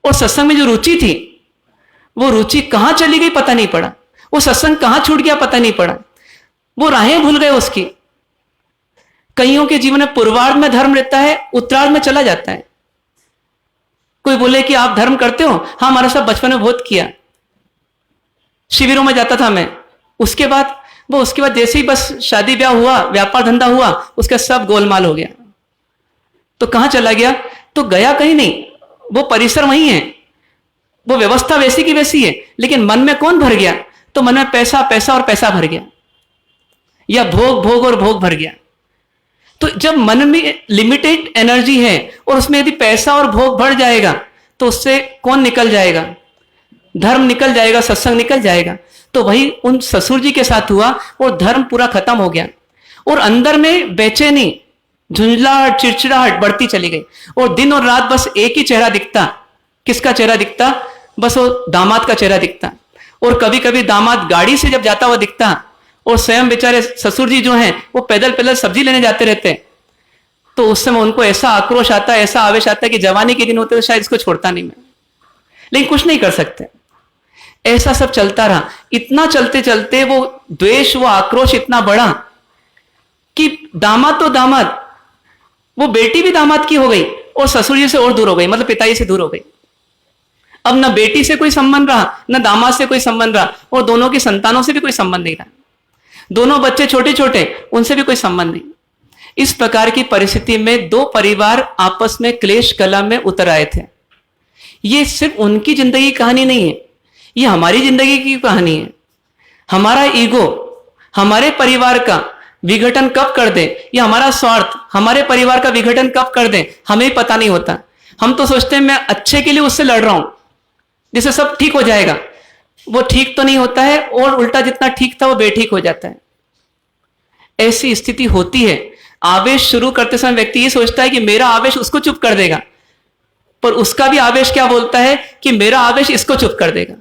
और सत्संग में जो रुचि थी, वो रुचि कहां चली गई पता नहीं पड़ा। वो सत्संग कहां छूट गया पता नहीं पड़ा। वो राहें भूल गए उसकी। कईयों के जीवन में पूर्वार्ध में धर्म रहता है, उत्तरार्ध में चला जाता है। कोई बोले कि आप धर्म करते हो? हाँ, हमारा सब बचपन में बहुत किया, शिविरों में जाता था मैं। उसके बाद जैसे ही बस शादी ब्याह हुआ, व्यापार धंधा हुआ, उसका सब गोलमाल हो गया। तो कहां चला गया? तो गया कहीं नहीं, वो परिसर वही है, वो व्यवस्था वैसी की वैसी है, लेकिन मन में कौन भर गया? तो मन में पैसा, पैसा और पैसा भर गया, या भोग, भोग और भोग भर गया। तो जब मन में लिमिटेड एनर्जी है और उसमें यदि पैसा और भोग बढ़ जाएगा तो उससे कौन निकल जाएगा? धर्म निकल जाएगा, सत्संग निकल जाएगा। तो वही उन ससुर जी के साथ हुआ और धर्म पूरा खत्म हो गया। और अंदर में बेचैनी, झुंझलाहट, चिड़चिड़ाहट बढ़ती चली गई। और दिन और रात बस एक ही चेहरा दिखता। किसका चेहरा दिखता? बस वो दामाद का चेहरा दिखता। और कभी कभी दामाद गाड़ी से जब जाता हुआ दिखता और स्वयं बेचारे ससुर जी जो हैं वो पैदल पैदल सब्जी लेने जाते रहते, तो उस समय उनको ऐसा आक्रोश आता है, ऐसा आवेश आता है कि जवानी के दिन होते तो शायद इसको छोड़ता नहीं मैं, लेकिन कुछ नहीं कर सकते। ऐसा सब चलता रहा। इतना चलते चलते वो द्वेष, वो आक्रोश इतना बढ़ा कि दामाद तो दामाद, वो बेटी भी दामाद की हो गई और ससुर जी से और दूर हो गई, मतलब पिताजी से दूर हो गई। अब न बेटी से कोई संबंध रहा, न दामाद से कोई संबंध रहा, और दोनों की संतानों से भी कोई संबंध नहीं रहा। दोनों बच्चे छोटे छोटे, उनसे भी कोई संबंध नहीं। इस प्रकार की परिस्थिति में 2 परिवार आपस में क्लेश कलह में उतर आए थे। ये सिर्फ उनकी जिंदगी की कहानी नहीं है, ये हमारी जिंदगी की कहानी है। हमारा ईगो हमारे परिवार का विघटन कब कर दे, या हमारा स्वार्थ हमारे परिवार का विघटन कब कर दे, हमें पता नहीं होता। हम तो सोचते हैं मैं अच्छे के लिए उससे लड़ रहा हूं, जिससे सब ठीक हो जाएगा। वो ठीक तो नहीं होता है, और उल्टा जितना ठीक था वो बेठीक हो जाता है। ऐसी स्थिति होती है आवेश शुरू करते समय व्यक्ति ये सोचता है कि मेरा आवेश उसको चुप कर देगा, पर उसका भी आवेश क्या बोलता है कि मेरा आवेश इसको चुप कर देगा,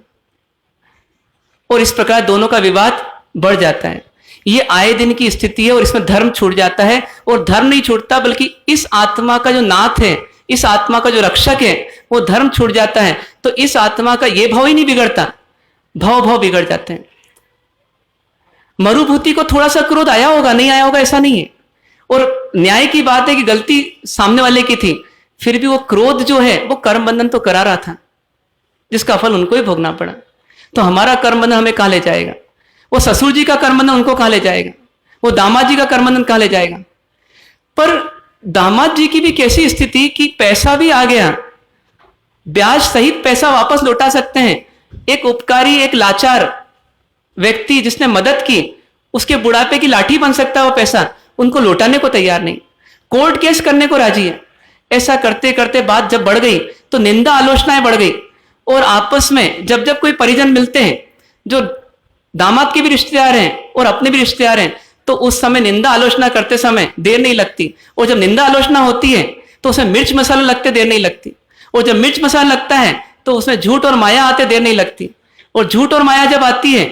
और इस प्रकार दोनों का विवाद बढ़ जाता है। ये आए दिन की स्थिति है और इसमें धर्म छूट जाता है, और धर्म नहीं छूटता बल्कि इस आत्मा का जो नाथ है, इस आत्मा का जो रक्षक है, वो धर्म छूट जाता है। तो इस आत्मा का ये भाव ही नहीं बिगड़ता, भाव बिगड़ जाते हैं। मरुभूति को थोड़ा सा क्रोध आया होगा, नहीं आया होगा ऐसा नहीं है, और न्याय की बात है कि गलती सामने वाले की थी, फिर भी वो क्रोध जो है वो कर्म बंधन तो करा रहा था, जिसका फल उनको ही भोगना पड़ा। तो हमारा कर्म बंधन हमें कहां ले जाएगा? वो ससुर जी का कर्म बंधन उनको कहां ले जाएगा? वो दामाद जी का कर्म बंधन कहां ले जाएगा? पर दामाद जी की भी कैसी स्थिति कि पैसा भी आ गया, ब्याज सहित पैसा वापस लौटा सकते हैं। एक उपकारी, एक लाचार व्यक्ति जिसने मदद की, उसके बुढ़ापे की लाठी बन सकता है वो पैसा, उनको लौटाने को तैयार नहीं, कोर्ट केस करने को राजी है। ऐसा करते करते बात जब बढ़ गई तो निंदा आलोचनाएं बढ़ गई, और आपस में जब जब कोई परिजन मिलते हैं, जो दामाद के भी रिश्तेदार हैं और अपने भी रिश्तेदार हैं, तो उस समय निंदा आलोचना करते समय देर नहीं लगती, और जब निंदा आलोचना होती है तो उसमें मिर्च मसाला लगते देर नहीं लगती, और जब मिर्च मसाला लगता है तो उसमें झूठ और माया आते देर नहीं लगती, और झूठ और माया जब आती है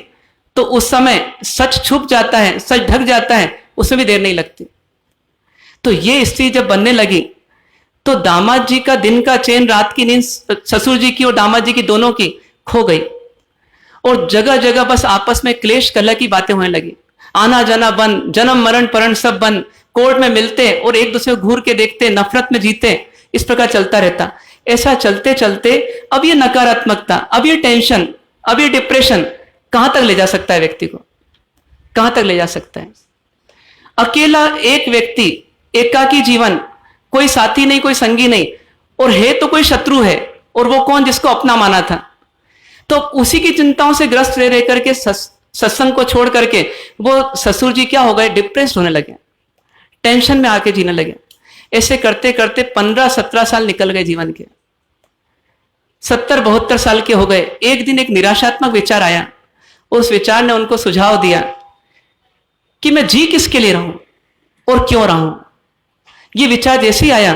तो उस समय सच छुप जाता है, सच ढक जाता है, उसमें भी देर नहीं लगती। तो ये स्थिति जब बनने लगी तो दामाद जी का दिन का चैन, रात की नींद ससुर जी की और दामाद जी की दोनों की खो गई, और जगह जगह बस आपस में क्लेश कलह की बातें होने लगी। आना जाना बंद, जन्म मरण परण सब बंद, कोर्ट में मिलते और एक दूसरे को घूर के देखते, नफरत में जीते, इस प्रकार चलता रहता। ऐसा चलते चलते अब ये नकारात्मकता, अब ये टेंशन, अब ये डिप्रेशन कहां तक ले जा सकता है व्यक्ति को? कहां तक ले जा सकता है? अकेला एक व्यक्ति, एकाकी जीवन, कोई साथी नहीं, कोई संगी नहीं, और है तो कोई शत्रु है, और वो कौन? जिसको अपना माना था। तो उसी की चिंताओं से ग्रस्त रह करके सत्संग को छोड़ करके वो ससुर जी क्या हो गए? डिप्रेस होने लगे, टेंशन में आके जीने लगे। ऐसे करते करते 15-17 साल निकल गए जीवन के, 70-72 साल के हो गए। एक दिन एक निराशात्मक विचार आया, उस विचार ने उनको सुझाव दिया कि मैं जी किसके लिए रहूं और क्यों रहूं। ये विचार जैसे ही आया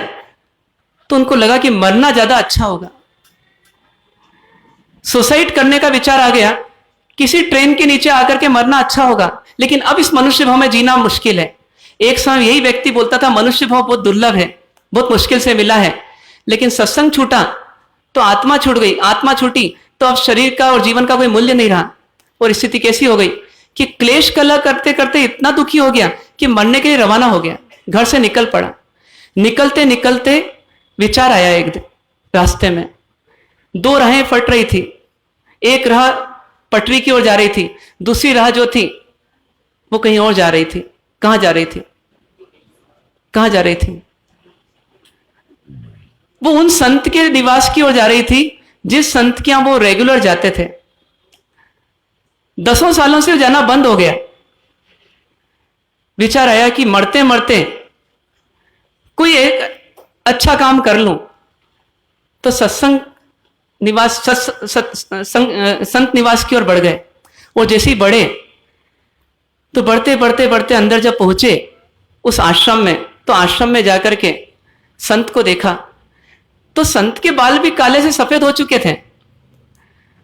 तो उनको लगा कि मरना ज्यादा अच्छा होगा। सुसाइड करने का विचार आ गया, किसी ट्रेन के नीचे आकर के मरना अच्छा होगा, लेकिन अब इस मनुष्य भाव में जीना मुश्किल है। एक समय यही व्यक्ति बोलता था मनुष्य भाव बहुत दुर्लभ है, बहुत मुश्किल से मिला है, लेकिन सत्संग छूटा तो आत्मा छूट गई, आत्मा छूटी तो अब शरीर का और जीवन का कोई मूल्य नहीं रहा। और स्थिति कैसी हो गई कि क्लेश कलह करते करते इतना दुखी हो गया कि मरने के लिए रवाना हो गया, घर से निकल पड़ा। निकलते निकलते विचार आया एक दिन रास्ते में, दो राहें फट रही थी, एक राह पटरी की ओर जा रही थी, दूसरी राह जो थी वो कहीं और जा रही थी। कहां जा रही थी? कहां जा रही थी? वो उन संत के निवास की ओर जा रही थी जिस संत के यहां वो रेगुलर जाते थे। 10 सालों से जाना बंद हो गया। विचार आया कि मरते मरते कोई एक अच्छा काम कर लूं, तो सत्संग निवास संत निवास की ओर बढ़ गए। और जैसे ही बढ़े तो बढ़ते बढ़ते बढ़ते अंदर जब पहुंचे उस आश्रम में, तो आश्रम में जाकर के संत को देखा तो संत के बाल भी काले से सफेद हो चुके थे,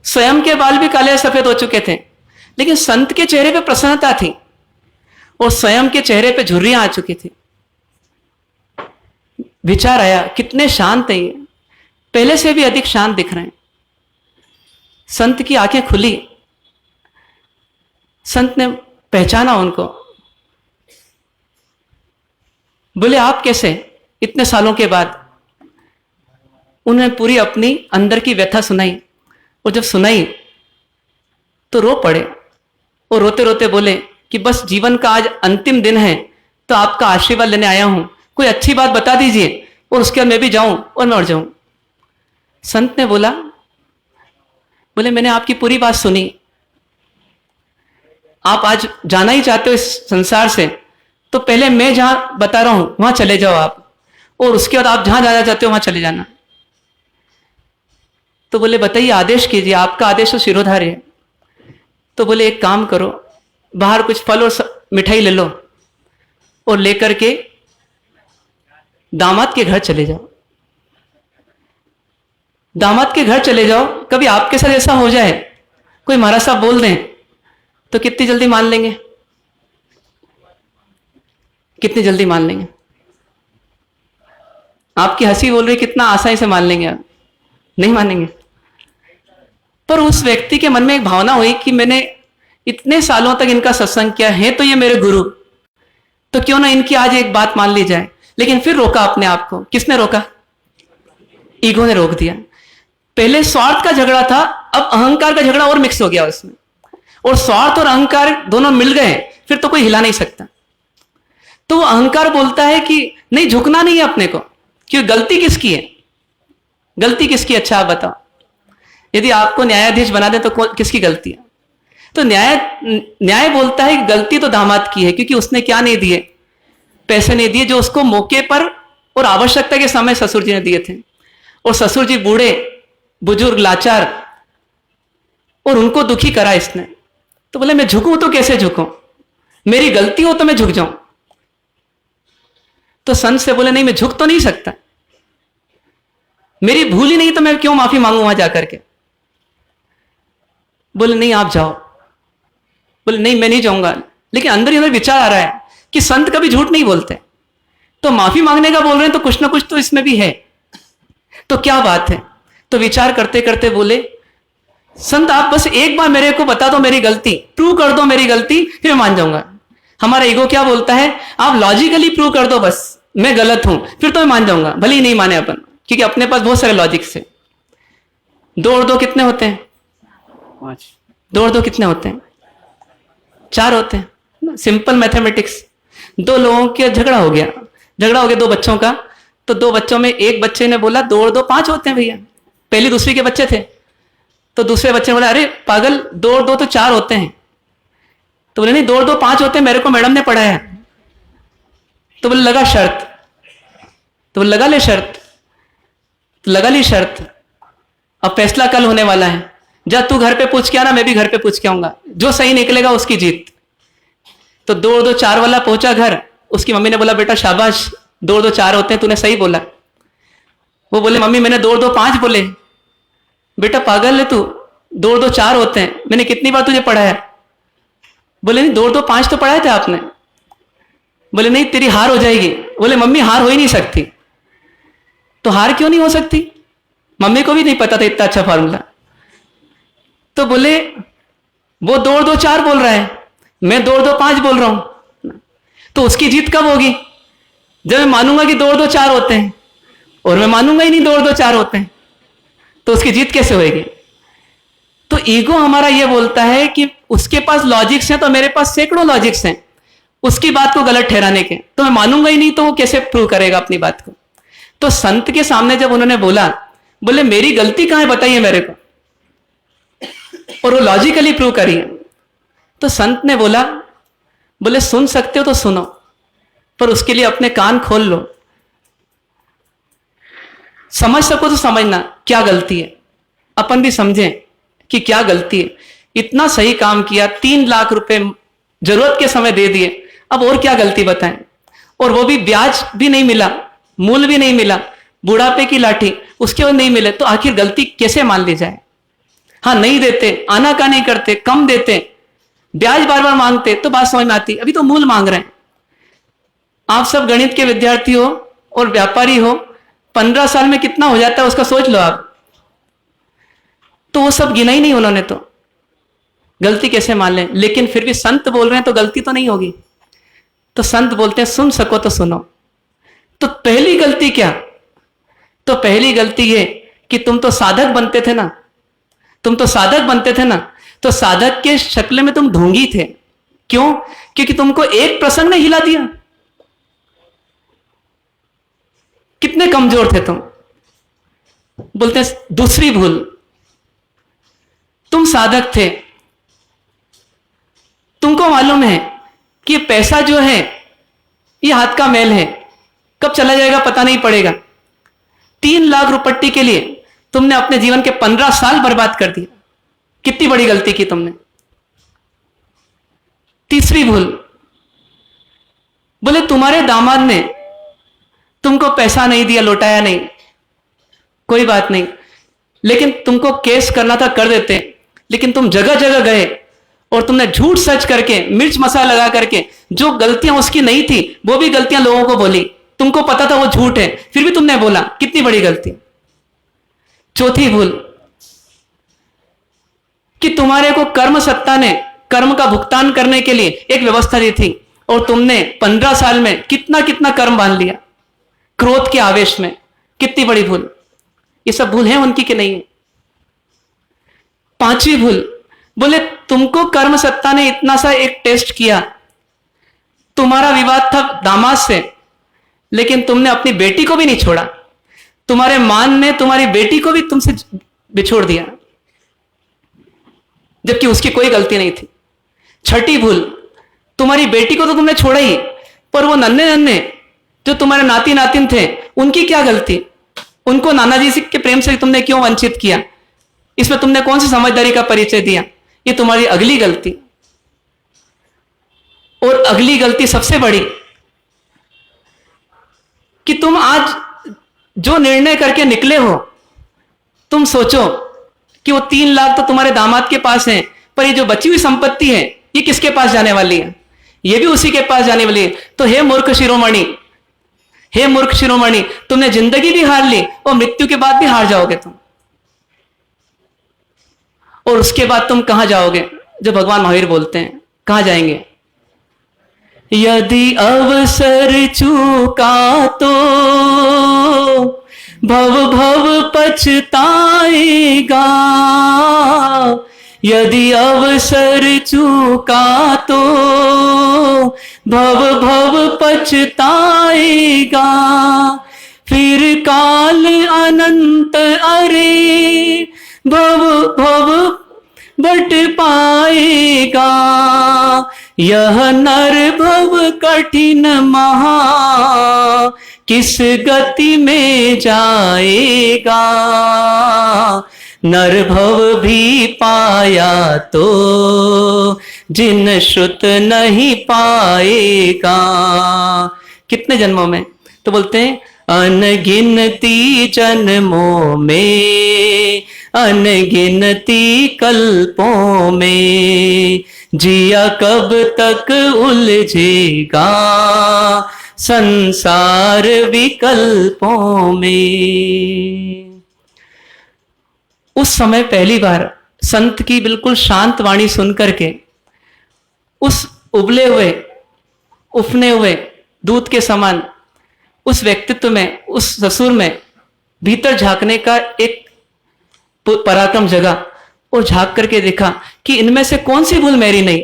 स्वयं के बाल भी काले से सफेद हो चुके थे, लेकिन संत के चेहरे पे प्रसन्नता थी और स्वयं के चेहरे पे झुर्रियां आ चुकी थी। विचार आया कितने शांत है ये, पहले से भी अधिक शांत दिख रहे हैं। संत की आंखें खुली, संत ने पहचाना उनको, बोले आप कैसे? इतने सालों के बाद उन्हें पूरी अपनी अंदर की व्यथा सुनाई, और जब सुनाई तो रो पड़े और रोते रोते बोले कि बस जीवन का आज अंतिम दिन है, तो आपका आशीर्वाद लेने आया हूं, कोई अच्छी बात बता दीजिए और उसके बाद मैं भी जाऊं और मर जाऊं। संत ने बोले मैंने आपकी पूरी बात सुनी, आप आज जाना ही चाहते हो इस संसार से, तो पहले मैं जहां बता रहा हूं वहां चले जाओ आप, और उसके बाद आप जहां जाना चाहते हो वहां चले जाना। तो बोले बताइए, आदेश कीजिए, आपका आदेश तो शिरोधार्य है। तो बोले एक काम करो, बाहर कुछ फल और मिठाई ले लो और लेकर के दामाद के घर चले जाओ, दामाद के घर चले जाओ, कभी आपके साथ ऐसा हो जाए, कोई महाराज साहब बोल दें तो कितनी जल्दी मान लेंगे? कितनी जल्दी मान लेंगे? आपकी हंसी बोल रही कितना आसानी से मान लेंगे आप? नहीं मानेंगे। पर उस व्यक्ति के मन में एक भावना हुई कि मैंने इतने सालों तक इनका सत्संग किया है, तो ये मेरे गुरु, तो क्यों ना इनकी आज एक बात मान ली जाए। लेकिन फिर रोका अपने आप को। किसने रोका? ईगो ने रोक दिया। पहले स्वार्थ का झगड़ा था, अब अहंकार का झगड़ा और मिक्स हो गया उसमें, और स्वार्थ और अहंकार दोनों मिल गए, फिर तो कोई हिला नहीं सकता। तो वो अहंकार बोलता है कि नहीं, झुकना नहीं है अपने को, क्यों? गलती किसकी है? गलती किसकी? अच्छा आप बताओ, यदि आपको न्यायाधीश बना दे तो किसकी गलती है? तो न्याय बोलता है कि गलती तो दामाद की है, क्योंकि उसने क्या नहीं दिए? पैसे नहीं दिए, जो उसको मौके पर और आवश्यकता के समय ससुर जी ने दिए थे। और ससुर जी बूढ़े बुजुर्ग लाचार, और उनको दुखी करा इसने। तो बोले मैं झुकूं तो कैसे झुकूं? मेरी गलती हो तो मैं झुक जाऊं। तो संत से बोले नहीं, मैं झुक तो नहीं सकता, मेरी भूल ही नहीं तो मैं क्यों माफी मांगू वहां जाकर के? बोले नहीं आप जाओ। बोले नहीं मैं नहीं जाऊंगा। लेकिन अंदर ही अंदर विचार आ रहा है कि संत कभी झूठ नहीं बोलते, तो माफी मांगने का बोल रहे हैं तो कुछ ना कुछ तो इसमें भी है, तो क्या बात है? तो विचार करते करते बोले संत आप बस एक बार मेरे को बता दो मेरी गलती, प्रूव कर दो मेरी गलती, फिर मैं मान जाऊंगा। हमारा ईगो क्या बोलता है? आप लॉजिकली प्रूव कर दो बस मैं गलत हूं, फिर तो मैं मान जाऊंगा, भले ही नहीं माने अपन, क्योंकि अपने पास बहुत सारे लॉजिक से। 2 और 2 कितने होते हैं? 5। 2 और 2 कितने होते हैं? 4 होते हैं। Simple mathematics. 2 लोगों के झगड़ा हो गया 2 बच्चों का। तो 2 बच्चों में एक बच्चे ने बोला 2 और 2 5 होते हैं भैया, पहली दूसरी के बच्चे थे। तो दूसरे बच्चे ने बोला अरे पागल, 2 और 2 तो 4 होते हैं। तो बोले नहीं, 2 और 2 5 होते हैं, मेरे को मैडम ने पढ़ाया। तो बोले लगा शर्त। तो बोले लगा ले शर्त। तो लगा ली शर्त। अब फैसला कल होने वाला है, जा तू घर पे पूछ के आना, मैं भी घर पे पूछ के आऊंगा, जो सही निकलेगा उसकी जीत। तो 2 और 2 4 वाला पहुंचा घर। उसकी मम्मी ने बोला बेटा शाबाश, 2 और 2 4 होते हैं, तूने सही बोला। वो बोले मम्मी मैंने 2 और 2 5 बोले। बेटा पागल है तू, 2 और 2 4 होते हैं, मैंने कितनी बार तुझे पढ़ाया? बोले नहीं 2 और 2 5 तो पढ़ाए थे आपने। बोले नहीं तेरी हार हो जाएगी। बोले मम्मी हार हो ही नहीं सकती। तो हार क्यों नहीं हो सकती? मम्मी को भी नहीं पता था इतना अच्छा फॉर्मूला। तो बोले वो 2 और 2 4 बोल रहा है, मैं 2 और 2 5 बोल रहा हूं, तो उसकी जीत कब होगी? जब मैं मानूंगा कि 2 और 2 4 होते हैं, और मैं मानूंगा ही नहीं 2 और 2 4 होते हैं, तो उसकी जीत कैसे होगी? तो ईगो हमारा ये बोलता है कि उसके पास लॉजिक्स हैं तो मेरे पास सैकड़ों लॉजिक्स हैं उसकी बात को गलत ठहराने के, तो मैं मानूंगा ही नहीं, तो वो कैसे प्रूव करेगा अपनी बात को? तो संत के सामने जब उन्होंने बोला, बोले मेरी गलती कहां है बताइए मेरे को, और वो लॉजिकली प्रूव करिए। तो संत ने बोला, बोले सुन सकते हो तो सुनो, पर उसके लिए अपने कान खोल लो, समझ सको तो समझना क्या गलती है, अपन भी समझें कि क्या गलती है। इतना सही काम किया, 3 लाख रुपए जरूरत के समय दे दिए, अब और क्या गलती बताएं? और वो भी ब्याज भी नहीं मिला, मूल भी नहीं मिला, बुढ़ापे की लाठी उसके बाद नहीं मिले, तो आखिर गलती कैसे मान ली जाए? हाँ नहीं देते, आना का नहीं करते, कम देते, ब्याज बार बार मांगते, तो बात समझ में आती। अभी तो मूल मांग रहे हैं। आप सब गणित के विद्यार्थी हो और व्यापारी हो, 15 साल में कितना हो जाता है उसका सोच लो आप। तो वो सब गिना ही नहीं उन्होंने, तो गलती कैसे मान लें? लेकिन फिर भी संत बोल रहे हैं तो गलती तो नहीं होगी। तो संत बोलते हैं सुन सको तो सुनो। तो पहली गलती क्या? तो पहली गलती ये कि तुम तो साधक बनते थे ना, तुम तो साधक बनते थे ना, तो साधक के शक्ल में तुम ढोंगी थे। क्यों? क्योंकि तुमको एक प्रसंग ने हिला दिया। कितने कमजोर थे तुम। बोलते हैं दूसरी भूल, तुम साधक थे, तुमको मालूम है कि ये पैसा जो है ये हाथ का मैल है, कब चला जाएगा पता नहीं पड़ेगा। 3 लाख रुपट्टी के लिए तुमने अपने जीवन के 15 साल बर्बाद कर दिया। कितनी बड़ी गलती की तुमने। तीसरी भूल, बोले तुम्हारे दामाद ने तुमको पैसा नहीं दिया, लौटाया नहीं, कोई बात नहीं, लेकिन तुमको केस करना था कर देते, लेकिन तुम जगह जगह गए और तुमने झूठ सच करके, मिर्च मसाला लगा करके, जो गलतियां उसकी नहीं थी वो भी गलतियां लोगों को बोली। तुमको पता था वो झूठ है, फिर भी तुमने बोला, कितनी बड़ी गलती। चौथी भूल कि तुम्हारे को कर्म सत्ता ने कर्म का भुगतान करने के लिए एक व्यवस्था दी थी और तुमने 15 साल में कितना कितना कर्म बांध लिया क्रोध के आवेश में। कितनी बड़ी भूल। ये सब भूल है उनकी कि नहीं है? पांचवी भूल, बोले तुमको कर्म सत्ता ने इतना सा एक टेस्ट किया, तुम्हारा विवाद था दामाद से, लेकिन तुमने अपनी बेटी को भी नहीं छोड़ा। तुम्हारे मान ने तुम्हारी बेटी को भी तुमसे बिछोड़ दिया, जबकि उसकी कोई गलती नहीं थी। छठी भूल, तुम्हारी बेटी को तो तुमने छोड़ा ही, पर वो नन्हे नन्हे जो तुम्हारे नाती नातिन थे उनकी क्या गलती? उनको नाना जी के प्रेम से तुमने क्यों वंचित किया? इसमें तुमने कौन सी समझदारी का परिचय दिया? ये तुम्हारी अगली गलती। और अगली गलती सबसे बड़ी कि तुम आज जो निर्णय करके निकले हो, तुम सोचो कि वो 3 लाख तो तुम्हारे दामाद के पास है, पर ये जो बची हुई संपत्ति है ये किसके पास जाने वाली है? ये भी उसी के पास जाने वाली है। तो हे मूर्ख शिरोमणि, हे मूर्ख शिरोमणि, तुमने जिंदगी भी हार ली और मृत्यु के बाद भी हार जाओगे तुम। और उसके बाद तुम कहां जाओगे? जो भगवान महावीर बोलते हैं, कहां जाएंगे? यदि अवसर चूका तो भव भव पछताएगा, यदि अवसर चूका तो भव भव पछताएगा, फिर काल अनंत अरे भव भव बट पाएगा, यह नर भव कठिन महा किस गति में जाएगा, नर भव भी पाया तो जिन श्रुत नहीं पाएगा। कितने जन्मों में? तो बोलते हैं अनगिनती जन्मों में, अनगिनती कल्पों में, जिया कब तक उलझेगा संसार विकल्पों में। उस समय पहली बार संत की बिल्कुल शांत वाणी सुन करके उस उबले हुए, उफने हुए दूध के समान उस व्यक्तित्व में, उस ससुर में भीतर झांकने का एक पराक्रम जगा और झांक करके देखा कि इनमें से कौन सी भूल मेरी नहीं,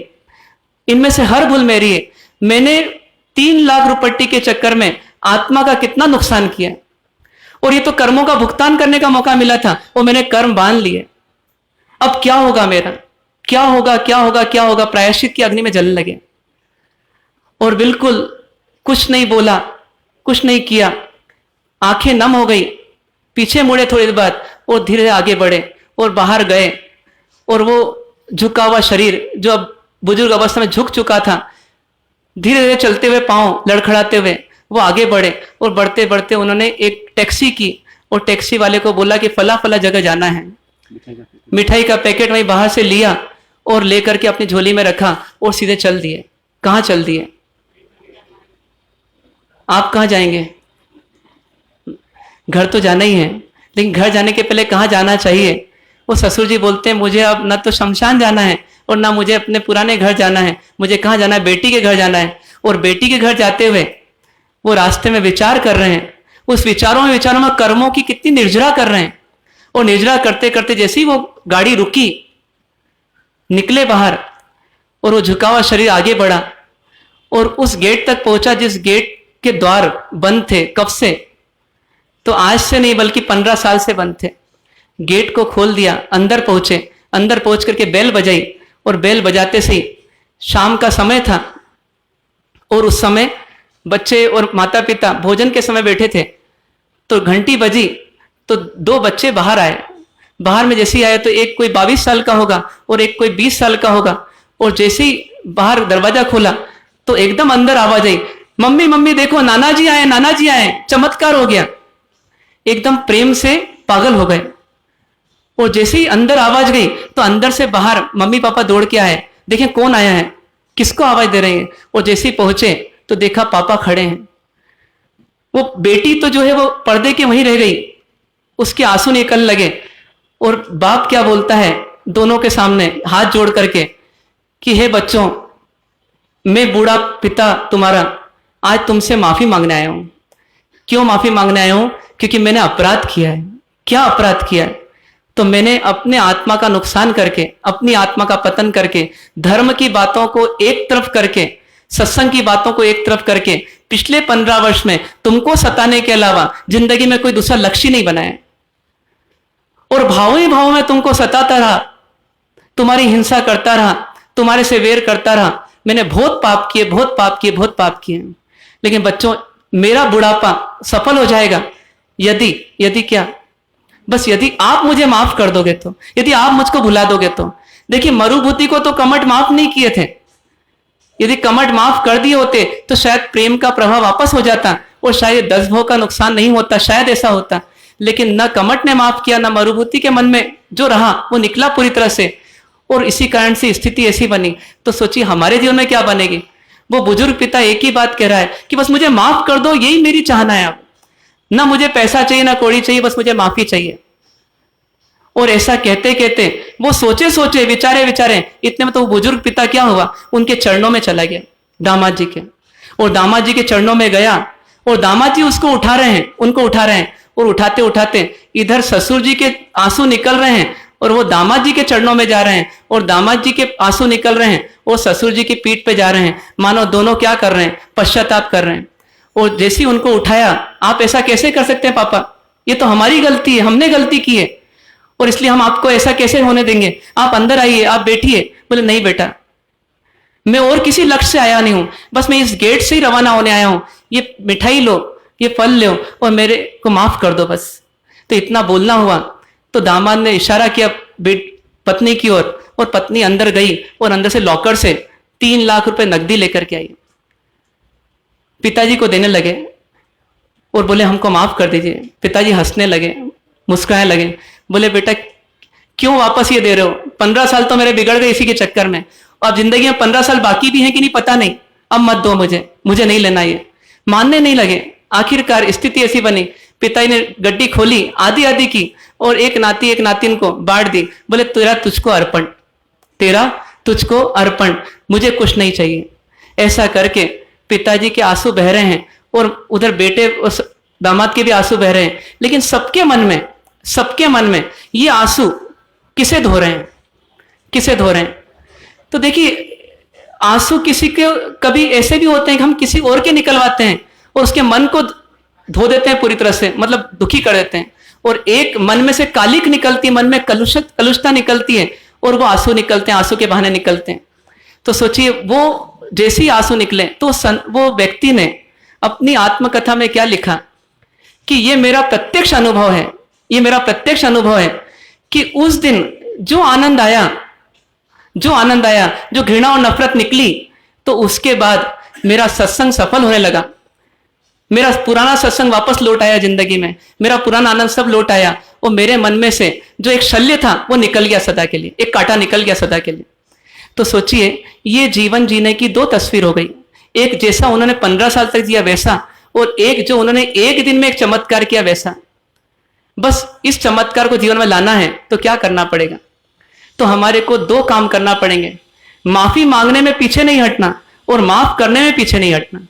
इनमें से हर भूल मेरी है। मैंने 3 लाख रुपट्टी के चक्कर में आत्मा का कितना नुकसान किया, और ये तो कर्मों का भुगतान करने का मौका मिला था, वो मैंने कर्म बांध लिए। अब क्या होगा मेरा? क्या होगा, क्या होगा, क्या होगा? प्रायश्चित की अग्नि में जलने लगे और बिल्कुल कुछ नहीं बोला, कुछ नहीं किया, आंखें नम हो गई, पीछे मुड़े थोड़ी देर बाद और धीरे आगे बढ़े और बाहर गए। और वो झुका हुआ शरीर जो अब बुजुर्ग अवस्था में झुक चुका था, धीरे धीरे चलते हुए पांव लड़खड़ाते हुए वो आगे बढ़े और बढ़ते बढ़ते उन्होंने एक टैक्सी की और टैक्सी वाले को बोला कि फला फला जगह जाना है। मिठाई का पैकेट वहीं बाहर से लिया और लेकर के अपनी झोली में रखा और सीधे चल दिए। कहां चल दिए? आप कहां जाएंगे? घर तो जाना ही है, लेकिन घर जाने के पहले कहां जाना चाहिए? वो ससुर जी बोलते हैं मुझे अब ना तो शमशान जाना है और ना मुझे अपने पुराने घर जाना है, मुझे कहां जाना है? बेटी के घर जाना है। और बेटी के घर जाते हुए वो रास्ते में विचार कर रहे हैं, उस विचारों में कर्मों की कितनी निर्जरा कर रहे हैं। और निर्जरा करते करते जैसे ही वो गाड़ी रुकी, निकले बाहर और वो झुका हुआ शरीर आगे बढ़ा और उस गेट तक पहुंचा जिस गेट के द्वार बंद थे कब से, तो आज से नहीं बल्कि 15 साल से बंद थे। गेट को खोल दिया, अंदर पहुंचे, अंदर पहुंच करके बेल बजाई और बेल बजाते से ही शाम का समय था और उस समय बच्चे और माता पिता भोजन के समय बैठे थे। तो घंटी बजी तो 2 बच्चे बाहर आए। बाहर में जैसे ही आए तो एक कोई 22 साल का होगा और एक कोई 20 साल का होगा। और जैसे ही बाहर दरवाजा खोला तो एकदम अंदर आवाज आई, मम्मी मम्मी देखो नाना जी आए, चमत्कार हो गया। एकदम प्रेम से पागल हो गए। और जैसे ही अंदर आवाज गई तो अंदर से बाहर मम्मी पापा दौड़ के आए, देखें कौन आया है, किसको आवाज दे रहे हैं। और जैसे ही पहुंचे तो देखा पापा खड़े हैं। वो बेटी तो जो है वो पर्दे के वहीं रह गई, उसके आंसू निकलने लगे। और बाप क्या बोलता है दोनों के सामने हाथ जोड़ करके कि हे बच्चों, मैं बूढ़ा पिता तुम्हारा आज तुमसे माफी मांगने आया हूं। क्यों माफी मांगने आया हूं? क्योंकि मैंने अपराध किया है। क्या अपराध किया है? तो मैंने अपने आत्मा का नुकसान करके, अपनी आत्मा का पतन करके, धर्म की बातों को एक तरफ करके, सत्संग की बातों को एक तरफ करके, पिछले 15 वर्ष में तुमको सताने के अलावा जिंदगी में कोई दूसरा लक्ष्य नहीं बनाया। और भाव ही भाव में तुमको सताता रहा, तुम्हारी हिंसा करता रहा, तुम्हारे से वेर करता रहा। मैंने बहुत पाप किए, बहुत पाप किए, बहुत पाप किए। लेकिन बच्चों, मेरा बुढ़ापा सफल हो जाएगा यदि क्या, बस यदि आप मुझे माफ कर दोगे तो, यदि आप मुझको भुला दोगे तो। देखिए, मरुभूति को तो कमठ माफ नहीं किए थे। यदि कमठ माफ कर दिए होते तो शायद प्रेम का प्रवाह वापस हो जाता और शायद 10 भोग का नुकसान नहीं होता, शायद ऐसा होता। लेकिन न कमठ ने माफ किया, न मरुभूति के मन में जो रहा वो निकला पूरी तरह से। और इसी कारण से स्थिति ऐसी बनी। तो सोचिए हमारे जीवन में क्या बनेगी। वो बुजुर्ग पिता एक ही बात कह रहा है कि बस मुझे माफ कर दो, यही मेरी चाहना है। अब ना मुझे पैसा चाहिए, ना कौड़ी चाहिए, बस मुझे माफी चाहिए। और ऐसा कहते कहते वो सोचे विचारे इतने में तो वो बुजुर्ग पिता क्या हुआ, उनके चरणों में चला गया, दामाद जी के। और दामाद जी के चरणों में गया और दामाद जी उसको उठा रहे हैं, उनको उठा रहे हैं। और उठाते उठाते इधर ससुर जी के आंसू निकल रहे हैं और वो दामाद जी के चरणों में जा रहे हैं। और दामाद जी के आंसू निकल रहे हैं, वो ससुर जी की पीठ पे जा रहे हैं। मानो दोनों क्या कर रहे हैं, पश्चाताप कर रहे हैं। और जैसे ही उनको उठाया, आप ऐसा कैसे कर सकते हैं पापा, ये तो हमारी गलती है, हमने गलती की है और इसलिए हम आपको ऐसा कैसे होने देंगे, आप अंदर आइए, आप बैठिए। बोले नहीं बेटा, मैं और किसी लक्ष्य से आया नहीं हूं, बस मैं इस गेट से ही रवाना होने आया हूं। ये मिठाई लो, ये फल लो और मेरे को माफ कर दो बस। तो इतना बोलना हुआ तो दामाद ने इशारा किया पत्नी की ओर और पत्नी अंदर गई और अंदर से लॉकर से 3 लाख रुपए नकदी लेकर के आई। पिताजी को देने लगे और बोले हमको माफ कर दीजिए। पिताजी हंसने लगे, मुस्कुराने लगे। बोले बेटा क्यों वापस ये दे रहे हो, 15 साल तो मेरे बिगड़ गए इसी के चक्कर में। अब जिंदगी में 15 साल बाकी भी हैं कि नहीं पता नहीं, अब मत दो मुझे नहीं लेना। ये मानने नहीं लगे। आखिरकार स्थिति ऐसी बनी, पिताजी ने गड्डी खोली, आधी आधी की और एक नाती एक नातिन को बांट दी। बोले तेरा तुझको अर्पण, मुझे कुछ नहीं चाहिए। ऐसा करके पिताजी के आंसू बह रहे हैं और उधर बेटे दामाद के भी आंसू बह रहे हैं। लेकिन सबके मन में ये आंसू किसे धो रहे हैं? तो देखिए, आंसू किसी के कभी ऐसे भी होते हैं कि हम किसी और के निकलवाते हैं और उसके मन को धो देते हैं पूरी तरह से, मतलब दुखी कर देते हैं। और एक मन में से कालिक निकलती है, मन में कलुषता निकलती है और वो आंसू निकलते हैं, आंसू के बहाने निकलते हैं। तो सोचिए, वो जैसे ही आंसू निकले तो वो व्यक्ति ने अपनी आत्मकथा में क्या लिखा कि ये मेरा प्रत्यक्ष अनुभव है कि उस दिन जो आनंद आया, जो घृणा और नफरत निकली, तो उसके बाद मेरा सत्संग सफल होने लगा। मेरा पुराना सत्संग वापस लौट आया जिंदगी में, मेरा पुराना आनंद सब लौट आया और मेरे मन में से जो एक शल्य था वो निकल गया सदा के लिए, एक कांटा निकल गया सदा के लिए। तो सोचिए, ये जीवन जीने की 2 तस्वीर हो गई। एक जैसा उन्होंने 15 साल तक जिया वैसा, और एक जो उन्होंने एक दिन में एक चमत्कार किया वैसा। बस इस चमत्कार को जीवन में लाना है तो क्या करना पड़ेगा? तो हमारे को 2 काम करना पड़ेंगे। माफी मांगने में पीछे नहीं हटना और माफ करने में पीछे नहीं हटना।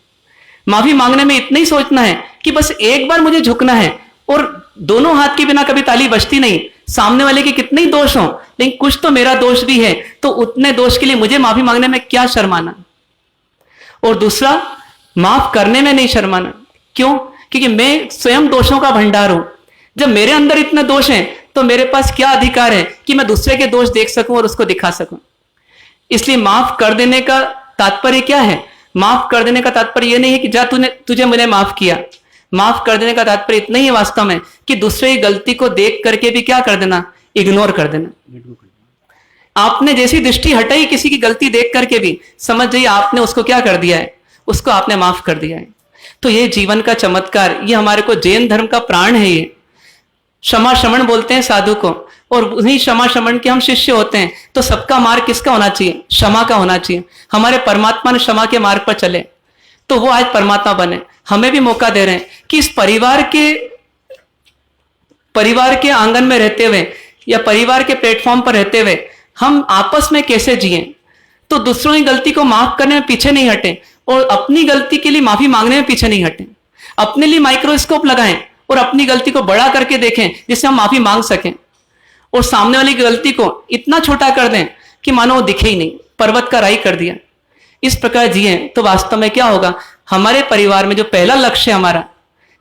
माफी मांगने में इतना ही सोचना है कि बस एक बार मुझे झुकना है, और दोनों हाथ के बिना कभी ताली बजती नहीं। सामने वाले के कितने ही दोष हों, लेकिन कुछ तो मेरा दोष भी है, तो उतने दोष के लिए मुझे माफी मांगने में क्या शर्माना। और दूसरा, माफ करने में नहीं शर्माना। क्यों? क्योंकि मैं स्वयं दोषों का भंडार हूं। जब मेरे अंदर इतने दोष हैं तो मेरे पास क्या अधिकार है कि मैं दूसरे के दोष देख सकूं और उसको दिखा सकूं। इसलिए माफ कर देने का तात्पर्य क्या है? माफ कर देने का तात्पर्य यह नहीं है कि जा तुझे मैंने माफ किया। माफ कर देने का तात्पर्य इतना ही है वास्तव में कि दूसरे की गलती को देख करके भी क्या कर देना, इग्नोर कर देना। आपने जैसी दृष्टि हटाई किसी की गलती देख करके भी, समझ जाइए आपने उसको क्या कर दिया है, उसको आपने माफ कर दिया है। तो ये जीवन का चमत्कार, ये हमारे को जैन धर्म का प्राण है। ये क्षमा श्रमण बोलते हैं साधु को, और उन्हीं क्षमा श्रमण के हम शिष्य होते हैं। तो सबका मार्ग किसका होना चाहिए? क्षमा का होना चाहिए। हमारे परमात्मा ने क्षमा के मार्ग पर चले तो वो आज परमात्मा बने। हमें भी मौका दे रहे हैं कि इस परिवार के आंगन में रहते हुए या परिवार के प्लेटफॉर्म पर रहते हुए हम आपस में कैसे जिए। तो दूसरों की गलती को माफ करने में पीछे नहीं हटे और अपनी गलती के लिए माफी मांगने में पीछे नहीं हटे। अपने लिए माइक्रोस्कोप लगाएं और अपनी गलती को बड़ा करके देखें जिससे हम माफी मांग सकें, और सामने वाली की गलती को इतना छोटा कर दें कि मानो वो दिखे ही नहीं, पर्वत का राई कर दिया। इस प्रकार जिए तो वास्तव में क्या होगा, हमारे परिवार में जो पहला लक्ष्य है हमारा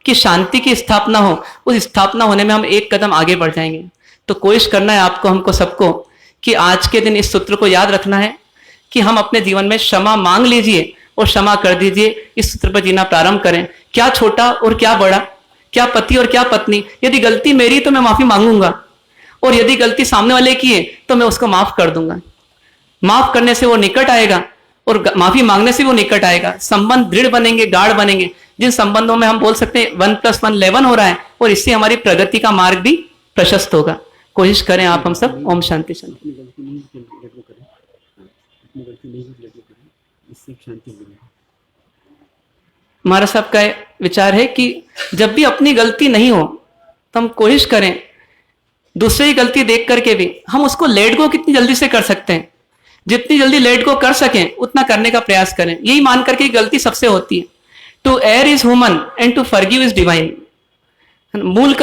कि शांति की स्थापना हो, उस स्थापना होने में हम एक कदम आगे बढ़ जाएंगे। तो कोशिश करना है आपको, हमको सबको, कि आज के दिन इस सूत्र को याद रखना है कि हम अपने जीवन में क्षमा मांग लीजिए और क्षमा कर दीजिए। इस सूत्र पर जीना प्रारंभ करें। क्या छोटा और क्या बड़ा, क्या पति और क्या पत्नी, यदि गलती मेरी तो मैं माफी मांगूंगा, और यदि गलती सामने वाले की है तो मैं उसको माफ कर दूंगा। माफ करने से वो निकट आएगा और माफी मांगने से वो निकट आएगा। संबंध दृढ़ बनेंगे, गाढ़ बनेंगे। जिन संबंधों में हम बोल सकते हैं 1+1 11 हो रहा है, और इससे हमारी प्रगति का मार्ग भी प्रशस्त होगा। कोशिश करें आप हम सब। ओम शांति शांति। हमारा सबका विचार है कि जब भी अपनी गलती नहीं हो तो हम कोशिश करें दूसरे की गलती देख करके भी हम उसको लेट गो कितनी जल्दी से कर सकते हैं, जितनी जल्दी लेट गो कर सकें उतना करने का प्रयास करें, यही मान करके गलती सबसे होती है। To err is human and to forgive is divine. भूल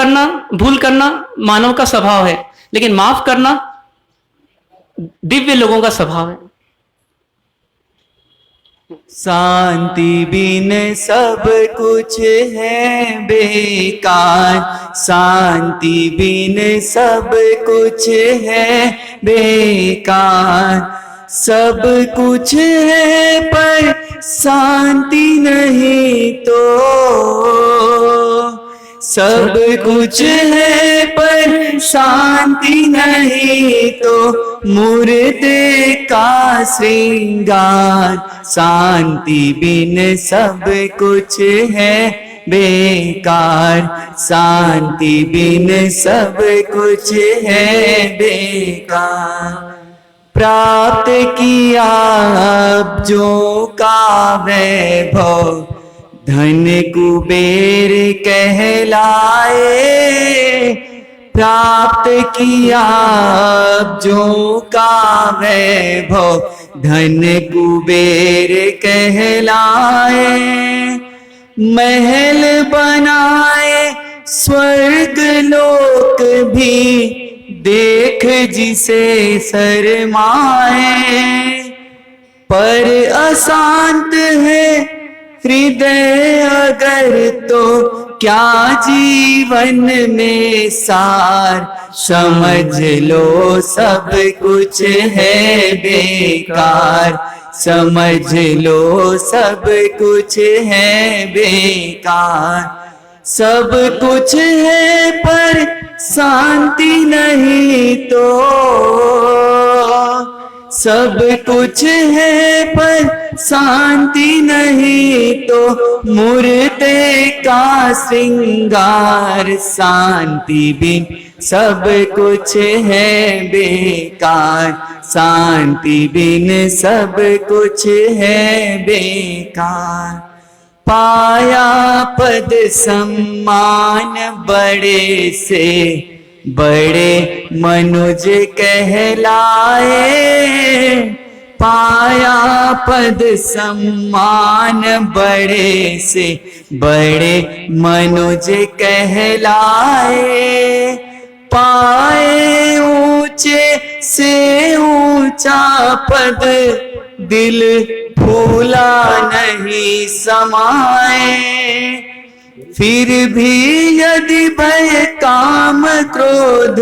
करना मानव का स्वभाव है, लेकिन माफ करना दिव्य लोगों का स्वभाव है। शांति बिन सब कुछ है बेकार, शांति बिन सब कुछ है बेकार। सब कुछ है पर शांति नहीं तो, सब कुछ है पर शांति नहीं तो मुर्दे का श्रृंगार। शांति बिन सब कुछ है बेकार, शांति बिन सब कुछ है बेकार। प्राप्त किया अब्जों का वैभव, धन कुबेर कहलाए। प्राप्त किया अब्जों का वैभव, धन कुबेर कहलाए। महल बनाए स्वर्ग लोक भी, देख जिसे शर्माए। पर अशांत है हृदय अगर तो क्या जीवन में सार। समझ लो सब कुछ है बेकार, समझ लो सब कुछ है बेकार। सब कुछ है पर शांति नहीं तो, सब कुछ है पर शांति नहीं तो मुर्दे का श्रृंगार। शांति बिन सब कुछ है बेकार, शांति बिन सब कुछ है बेकार। पाया पद सम्मान बड़े से बड़े मनुज कहलाए। पाया पद सम्मान बड़े से बड़े मनुज कहलाए। पाए ऊंचे से ऊंचा पद, दिल फूला नहीं समाए। फिर भी यदि भय काम क्रोध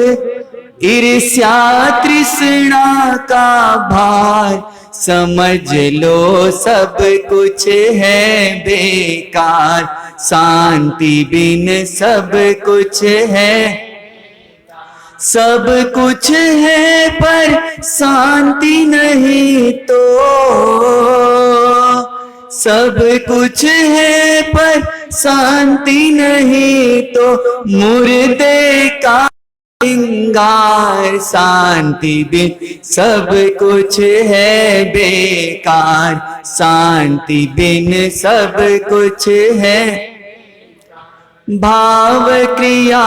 ईर्ष्या तृष्णा का भार, समझ लो सब कुछ है बेकार। शांति बिन सब कुछ है, सब कुछ है पर शांति नहीं तो, सब कुछ है पर शांति नहीं तो मुर्दे का श्रृंगार, शांति बिन सब कुछ है बेकार, शांति बिन सब कुछ है। भाव क्रिया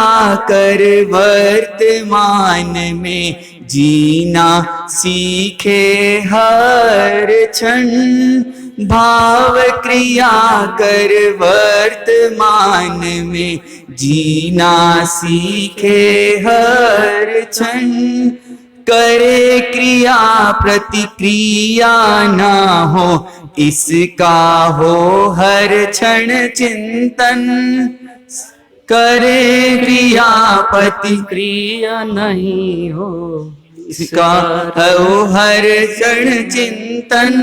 कर वर्तमान में जीना सीखे हर क्षण, भाव क्रिया कर वर्तमान में जीना सीखे हर क्षण। करे क्रिया प्रतिक्रिया ना हो, इसका हो हर क्षण चिंतन। करे क्रिया प्रतिक्रिया नहीं हो, इसका हो हर क्षण चिंतन।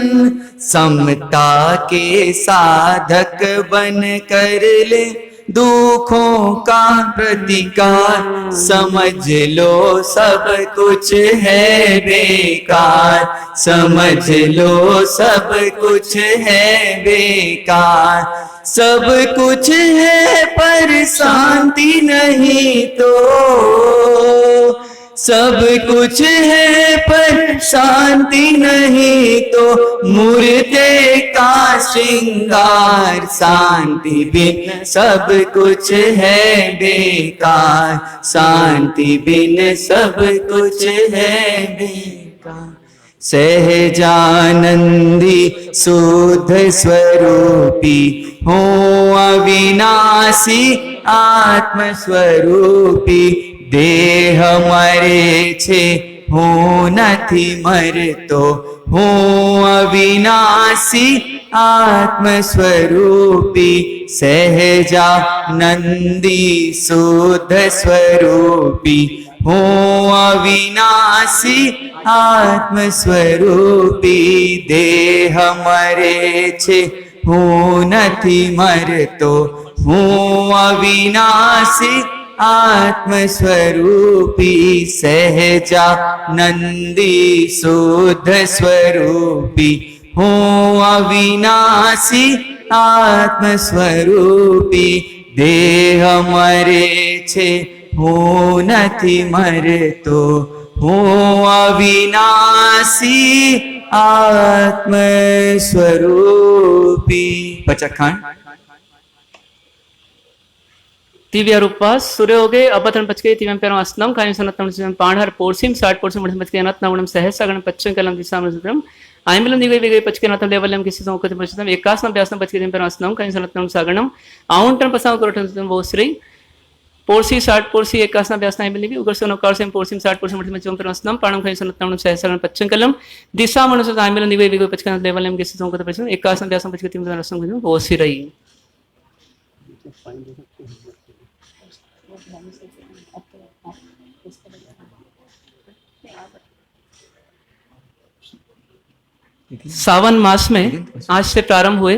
समता के साधक बन कर ले दुखों का प्रतिकार, समझ लो सब कुछ है बेकार, समझ लो सब कुछ है बेकार। सब कुछ है पर शांति नहीं तो, सब कुछ है पर शांति नहीं तो मुर्दे का श्रृंगार, शांति बिन सब कुछ है बेकार, शांति बिन सब कुछ है बेकार। सहजानंदी शुद्ध स्वरूपी हो अविनाशी आत्म स्वरूपी, देह मरे छे हो નથી मरतो, हो अविनाशी आत्म स्वरूपी। सहजानंदी शुद्ध स्वरूपी हो अविनाशी आत्म स्वरूपी, देह मरे छे हो નથી मरतो, हो अविनाशी आत्म स्वरूपी। सहजानंदी शुद्ध स्वरूपी हो अविनाशी आत्म स्वरूपी, देह मरे छे हो નથી मरतो, हो अविनाशी आत्म स्वरूपी। पचखंड दिव्य रूपा सूर्योगे अपतन पचके तिवं पेरम अस्नम कायम सनतम सिम पाणहर पोर्सिम 60 पोर्सिम मठ पचके अनतनवणम सहस्रगण पच्चन कलम दिशाम सुत्रम आयमलम दिवे विगे पचके नतम लेवलम किसी संकत पचतम एकासम व्यासम पचके तिवं पेरम अस्नम कायम सनतम सागणम आउंटन पसाव करोटन सुतम वो श्री पोर्सी 60 पोर्सी एकासम व्यासना आयमलम भी उगर से नौकार से पोर्सिम 60 पोर्सिम मठ पचके पेरम अस्नम पाणम कायम सनतम सहस्रगण पच्चन कलम दिशाम अनुसत आयमलम दिवे विगे पचके नतम लेवलम किसी संकत पचतम एकासम व्यासम पचके तिवं पेरम अस्नम वो श्री। सावन मास में आज से प्रारंभ हुए,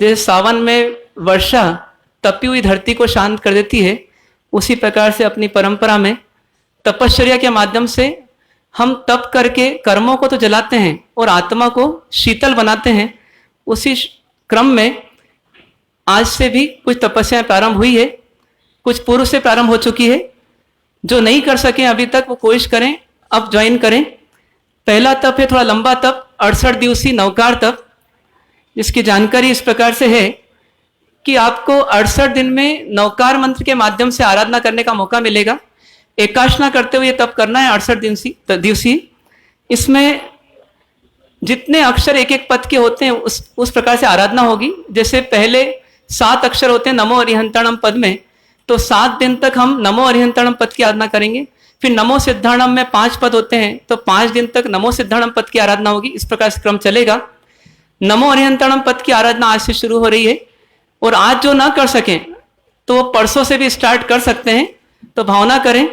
जैसे सावन में वर्षा तपी हुई धरती को शांत कर देती है, उसी प्रकार से अपनी परंपरा में तपश्चर्या के माध्यम से हम तप करके कर्मों को तो जलाते हैं और आत्मा को शीतल बनाते हैं। उसी क्रम में आज से भी कुछ तपस्याएं प्रारंभ हुई है, कुछ पूर्व से प्रारंभ हो चुकी है। जो नहीं कर सके अभी तक वो कोशिश करें, अब ज्वाइन करें। पहला तप है थोड़ा लंबा तप, 68 दिवसीय नवकार तप, जिसकी जानकारी इस प्रकार से है कि आपको 68 दिन में नवकार मंत्र के माध्यम से आराधना करने का मौका मिलेगा। एकाशना करते हुए तप करना है 68 दिवसीय। इसमें जितने अक्षर एक एक पद के होते हैं उस प्रकार से आराधना होगी। जैसे पहले 7 अक्षर होते हैं नमो अरिहंताणम पद में, तो 7 दिन तक हम नमो अरिहंताणम पद की आराधना करेंगे। फिर नमो सिद्धाणम में 5 पद होते हैं, तो 5 दिन तक नमो सिद्धाणम पद की आराधना होगी। इस प्रकार से क्रम चलेगा। नमो अरिहंताणम पद की आराधना आज से शुरू हो रही है, और आज जो ना कर सकें तो वो परसों से भी स्टार्ट कर सकते हैं। तो भावना करें,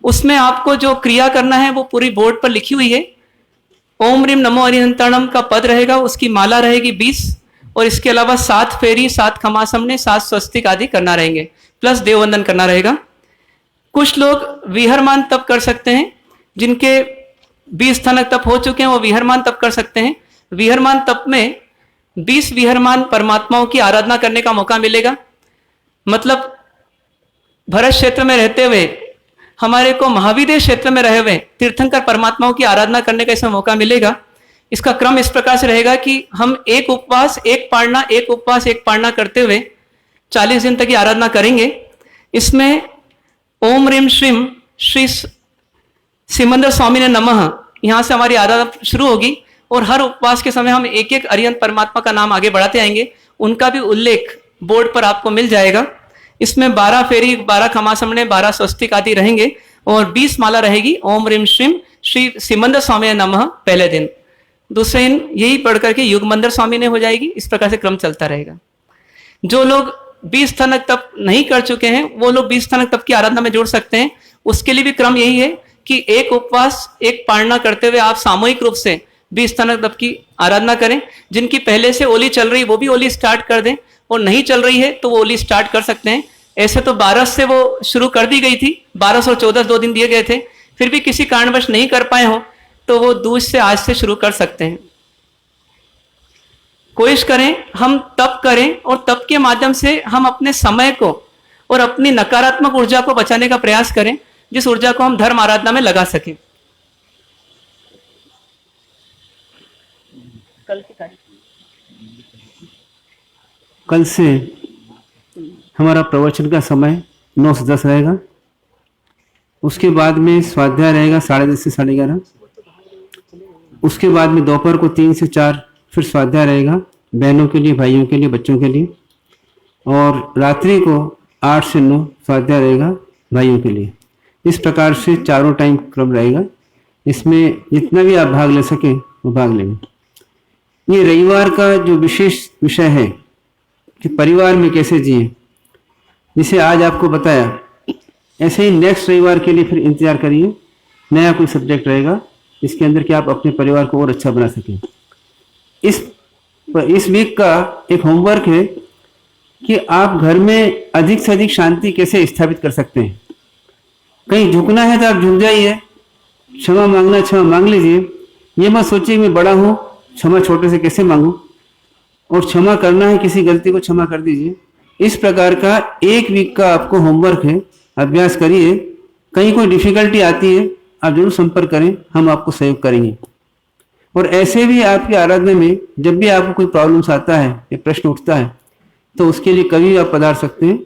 उसमें आपको जो क्रिया करना है वो पूरी बोर्ड पर लिखी हुई है। ओम रीम नमो अरिहंताणम का पद रहेगा, उसकी माला रहेगी 20, और इसके अलावा 7 फेरी, 7 खमासमने, 7 स्वस्तिक आदि करना रहेंगे, प्लस देववंदन करना रहेगा। कुछ लोग विहरमान तप कर सकते हैं, जिनके 20 स्थानक तप हो चुके हैं वो विहरमान तप कर सकते हैं। विहरमान तप में 20 विहरमान परमात्माओं की आराधना करने का मौका मिलेगा। मतलब भरत क्षेत्र में रहते हुए हमारे को महाविदेश क्षेत्र में रहे हुए तीर्थंकर परमात्माओं की आराधना करने का इसमें मौका मिलेगा। इसका क्रम इस प्रकार से रहेगा कि हम एक उपवास एक पारना, एक उपवास एक पारना करते हुए 40 दिन तक की आराधना करेंगे। इसमें ओम ह्रीम श्रीम श्री सिमंदर स्वामी ने नमः, यहां से हमारी आराधना शुरू होगी और हर उपवास के समय हम एक एक अरिहंत परमात्मा का नाम आगे बढ़ाते आएंगे। उनका भी उल्लेख बोर्ड पर आपको मिल जाएगा। इसमें 12 फेरी, 12 खमासमणे, 12 स्वस्तिक आदि रहेंगे और 20 माला रहेगी ओम ह्रीम श्रीम श्री सिमंदर स्वामी ने नमः पहले दिन। दूसरे दिन यही पढ़ करके युगमंदर स्वामी ने हो जाएगी। इस प्रकार से क्रम चलता रहेगा। जो लोग 20 स्थानक तप नहीं कर चुके हैं वो लोग 20 स्थानक तप की आराधना में जोड़ सकते हैं। उसके लिए भी क्रम यही है कि एक उपवास एक पारना करते हुए आप सामूहिक रूप से 20 स्थानक तप की आराधना करें। जिनकी पहले से ओली चल रही वो भी ओली स्टार्ट कर दें और नहीं चल रही है तो वो ओली स्टार्ट कर सकते हैं। ऐसे तो 12 से वो शुरू कर दी गई थी, 12 और 14 2 दिन दिए गए थे, फिर भी किसी कारणवश नहीं कर पाए हो तो वो दूज से आज से शुरू कर सकते हैं। कोशिश करें हम तप करें और तप के माध्यम से हम अपने समय को और अपनी नकारात्मक ऊर्जा को बचाने का प्रयास करें, जिस ऊर्जा को हम धर्म आराधना में लगा सकें। कल से हमारा प्रवचन का समय 9 से 10 रहेगा। उसके बाद में स्वाध्याय रहेगा 10:30 से 11:30। उसके बाद में दोपहर को 3 से 4 फिर स्वाध्याय रहेगा बहनों के लिए, भाइयों के लिए, बच्चों के लिए। और रात्रि को 8 से 9 स्वाध्याय रहेगा भाइयों के लिए। इस प्रकार से चारों टाइम क्रम रहेगा। इसमें जितना भी आप भाग ले सकें वो भाग लेंगे। ये रविवार का जो विशेष विषय है कि परिवार में कैसे जिए, जिसे आज आपको बताया, ऐसे ही नेक्स्ट रविवार के लिए फिर इंतजार करिए। नया कोई सब्जेक्ट रहेगा इसके अंदर कि आप अपने परिवार को और अच्छा बना सकें। इस वीक का एक होमवर्क है कि आप घर में अधिक से अधिक शांति कैसे स्थापित कर सकते हैं। कहीं झुकना है तो आप झुक जाइए, क्षमा मांगना क्षमा मांग लीजिए। ये मत सोचिए मैं बड़ा हूँ क्षमा छोटे से कैसे मांगूं, और क्षमा करना है किसी गलती को क्षमा कर दीजिए। इस प्रकार का एक वीक का आपको होमवर्क है, अभ्यास करिए। कहीं कोई डिफिकल्टी आती है आप जरूर संपर्क करें, हम आपको सहयोग करेंगे। और ऐसे भी आपकी आराधना में जब भी आपको कोई प्रॉब्लम्स आता है या प्रश्न उठता है तो उसके लिए कभी आप पधार सकते हैं।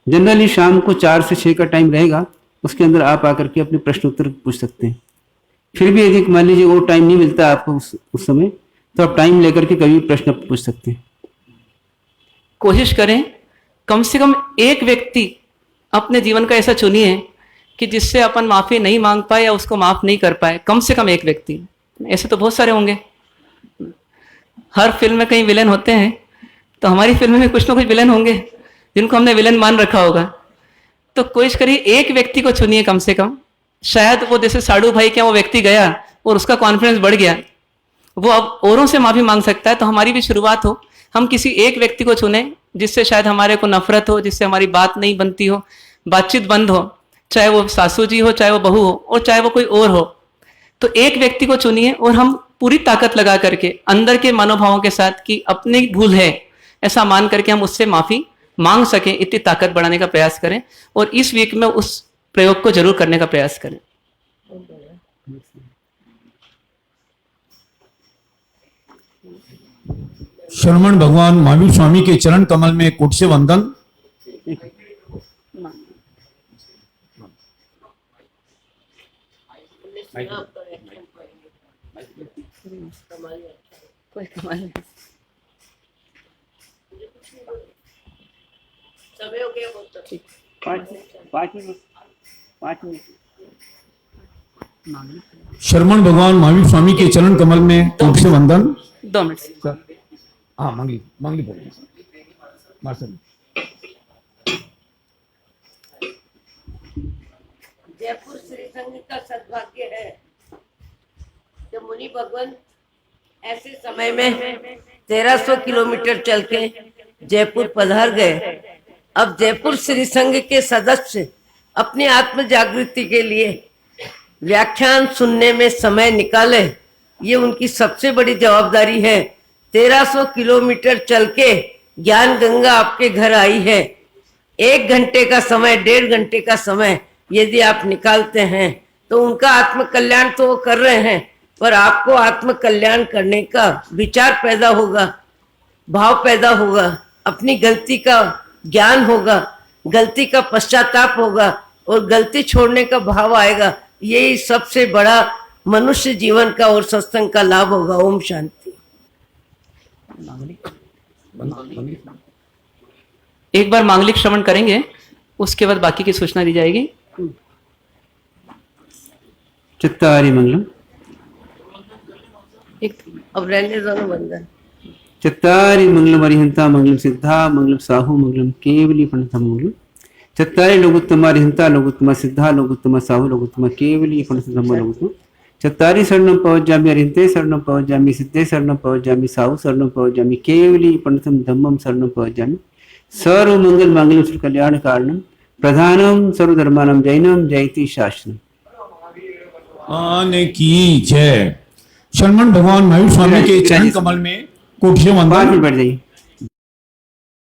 जनरली शाम को 4 से 6 का टाइम रहेगा, उसके अंदर आप आकर के अपने प्रश्न उत्तर पूछ सकते हैं। फिर भी यदि मान लीजिए वो टाइम नहीं मिलता आपको उस समय, तो आप टाइम लेकर के कभी प्रश्न पूछ सकते हैं। कोशिश करें कम से कम एक व्यक्ति अपने जीवन का ऐसा चुनिए कि जिससे अपन माफी नहीं मांग पाए या उसको माफ नहीं कर पाए। कम से कम एक व्यक्ति, ऐसे तो बहुत सारे होंगे। हर फिल्म में कहीं विलेन होते हैं, तो हमारी फिल्म में कुछ ना कुछ विलेन होंगे जिनको हमने विलेन मान रखा होगा। तो कोशिश करिए एक व्यक्ति को चुनिए कम से कम। शायद वो जैसे साड़ू भाई क्या वो व्यक्ति गया और उसका कॉन्फिडेंस बढ़ गया, वो अब औरों से माफी मांग सकता है। तो हमारी भी शुरुआत हो, हम किसी एक व्यक्ति को चुने जिससे शायद हमारे को नफरत हो, जिससे हमारी बात नहीं बनती हो, बातचीत बंद हो, चाहे वो सासू जी हो, चाहे वो बहू हो, और चाहे वो कोई और हो। तो एक व्यक्ति को चुनिए और हम पूरी ताकत लगा करके अंदर के मनोभावों के साथ कि अपनी भूल है ऐसा मान करके हम उससे माफी मांग सकें, इतनी ताकत बढ़ाने का प्रयास करें। और इस वीक में उस प्रयोग को जरूर करने का प्रयास करें। शरमण भगवान महावीर स्वामी के चरण कमल में कोटि से वंदन। कोई कमाल नहीं। शरमण भगवान महावीर स्वामी के चरण कमल में कोटि से वंदन। 2 मिनट। हाँ मांगली मार्शल। जयपुर श्री संघ का सद्भाग्य है कि मुनि भगवान ऐसे समय में 1300 किलोमीटर चल के जयपुर पधार गए। अब जयपुर श्री संघ के सदस्य अपनी आत्म जागृति के लिए व्याख्यान सुनने में समय निकाले, ये उनकी सबसे बड़ी जवाबदारी है। 1300 किलोमीटर चल के ज्ञान गंगा आपके घर आई है। 1 घंटे का समय, 1.5 घंटे का समय यदि आप निकालते हैं तो उनका आत्म कल्याण तो वो कर रहे हैं, पर आपको आत्म कल्याण करने का विचार पैदा होगा, भाव पैदा होगा, अपनी गलती का ज्ञान होगा, गलती का पश्चाताप होगा और गलती छोड़ने का भाव आएगा। यही सबसे बड़ा मनुष्य जीवन का और सत्संग का लाभ होगा। ओम शांति। एक बार मांगलिक श्रवण करेंगे, उसके बाद बाकी की सूचना दी जाएगी। चत्तारि मंगलम। एक अब रहने दो ना वंदन। चत्तारि मंगलम अरिहंता मंगलम सिद्धा मंगलम साहु मंगलम केवली प्रणतम मंगलम। चत्तारि लोकोत्तमा अरिहंता लोकोत्तमा सिद्धा लोकोत्तमा साहु लोकोत्तमा केवली प्रणतम लोकोत्तम। चत्तारि शरणं पवज्जामि अरिहंते शरणं पवज्जामि सिद्धे शरणं पवज्जामि साहु शरणं पवज्जामि केवली प्रणतम धम्मं शरणं पवज्जामि। सर्व मंगल मांगल्यं सर्व कल्याण कारणं प्रधानम सर्वधर्माणां जैनम जयति शासनम। आने की जय। शरमण भगवान महावीर स्वामी के चरण कमल में कोटियों 5 वंदन। मिनट बैठ जाइए।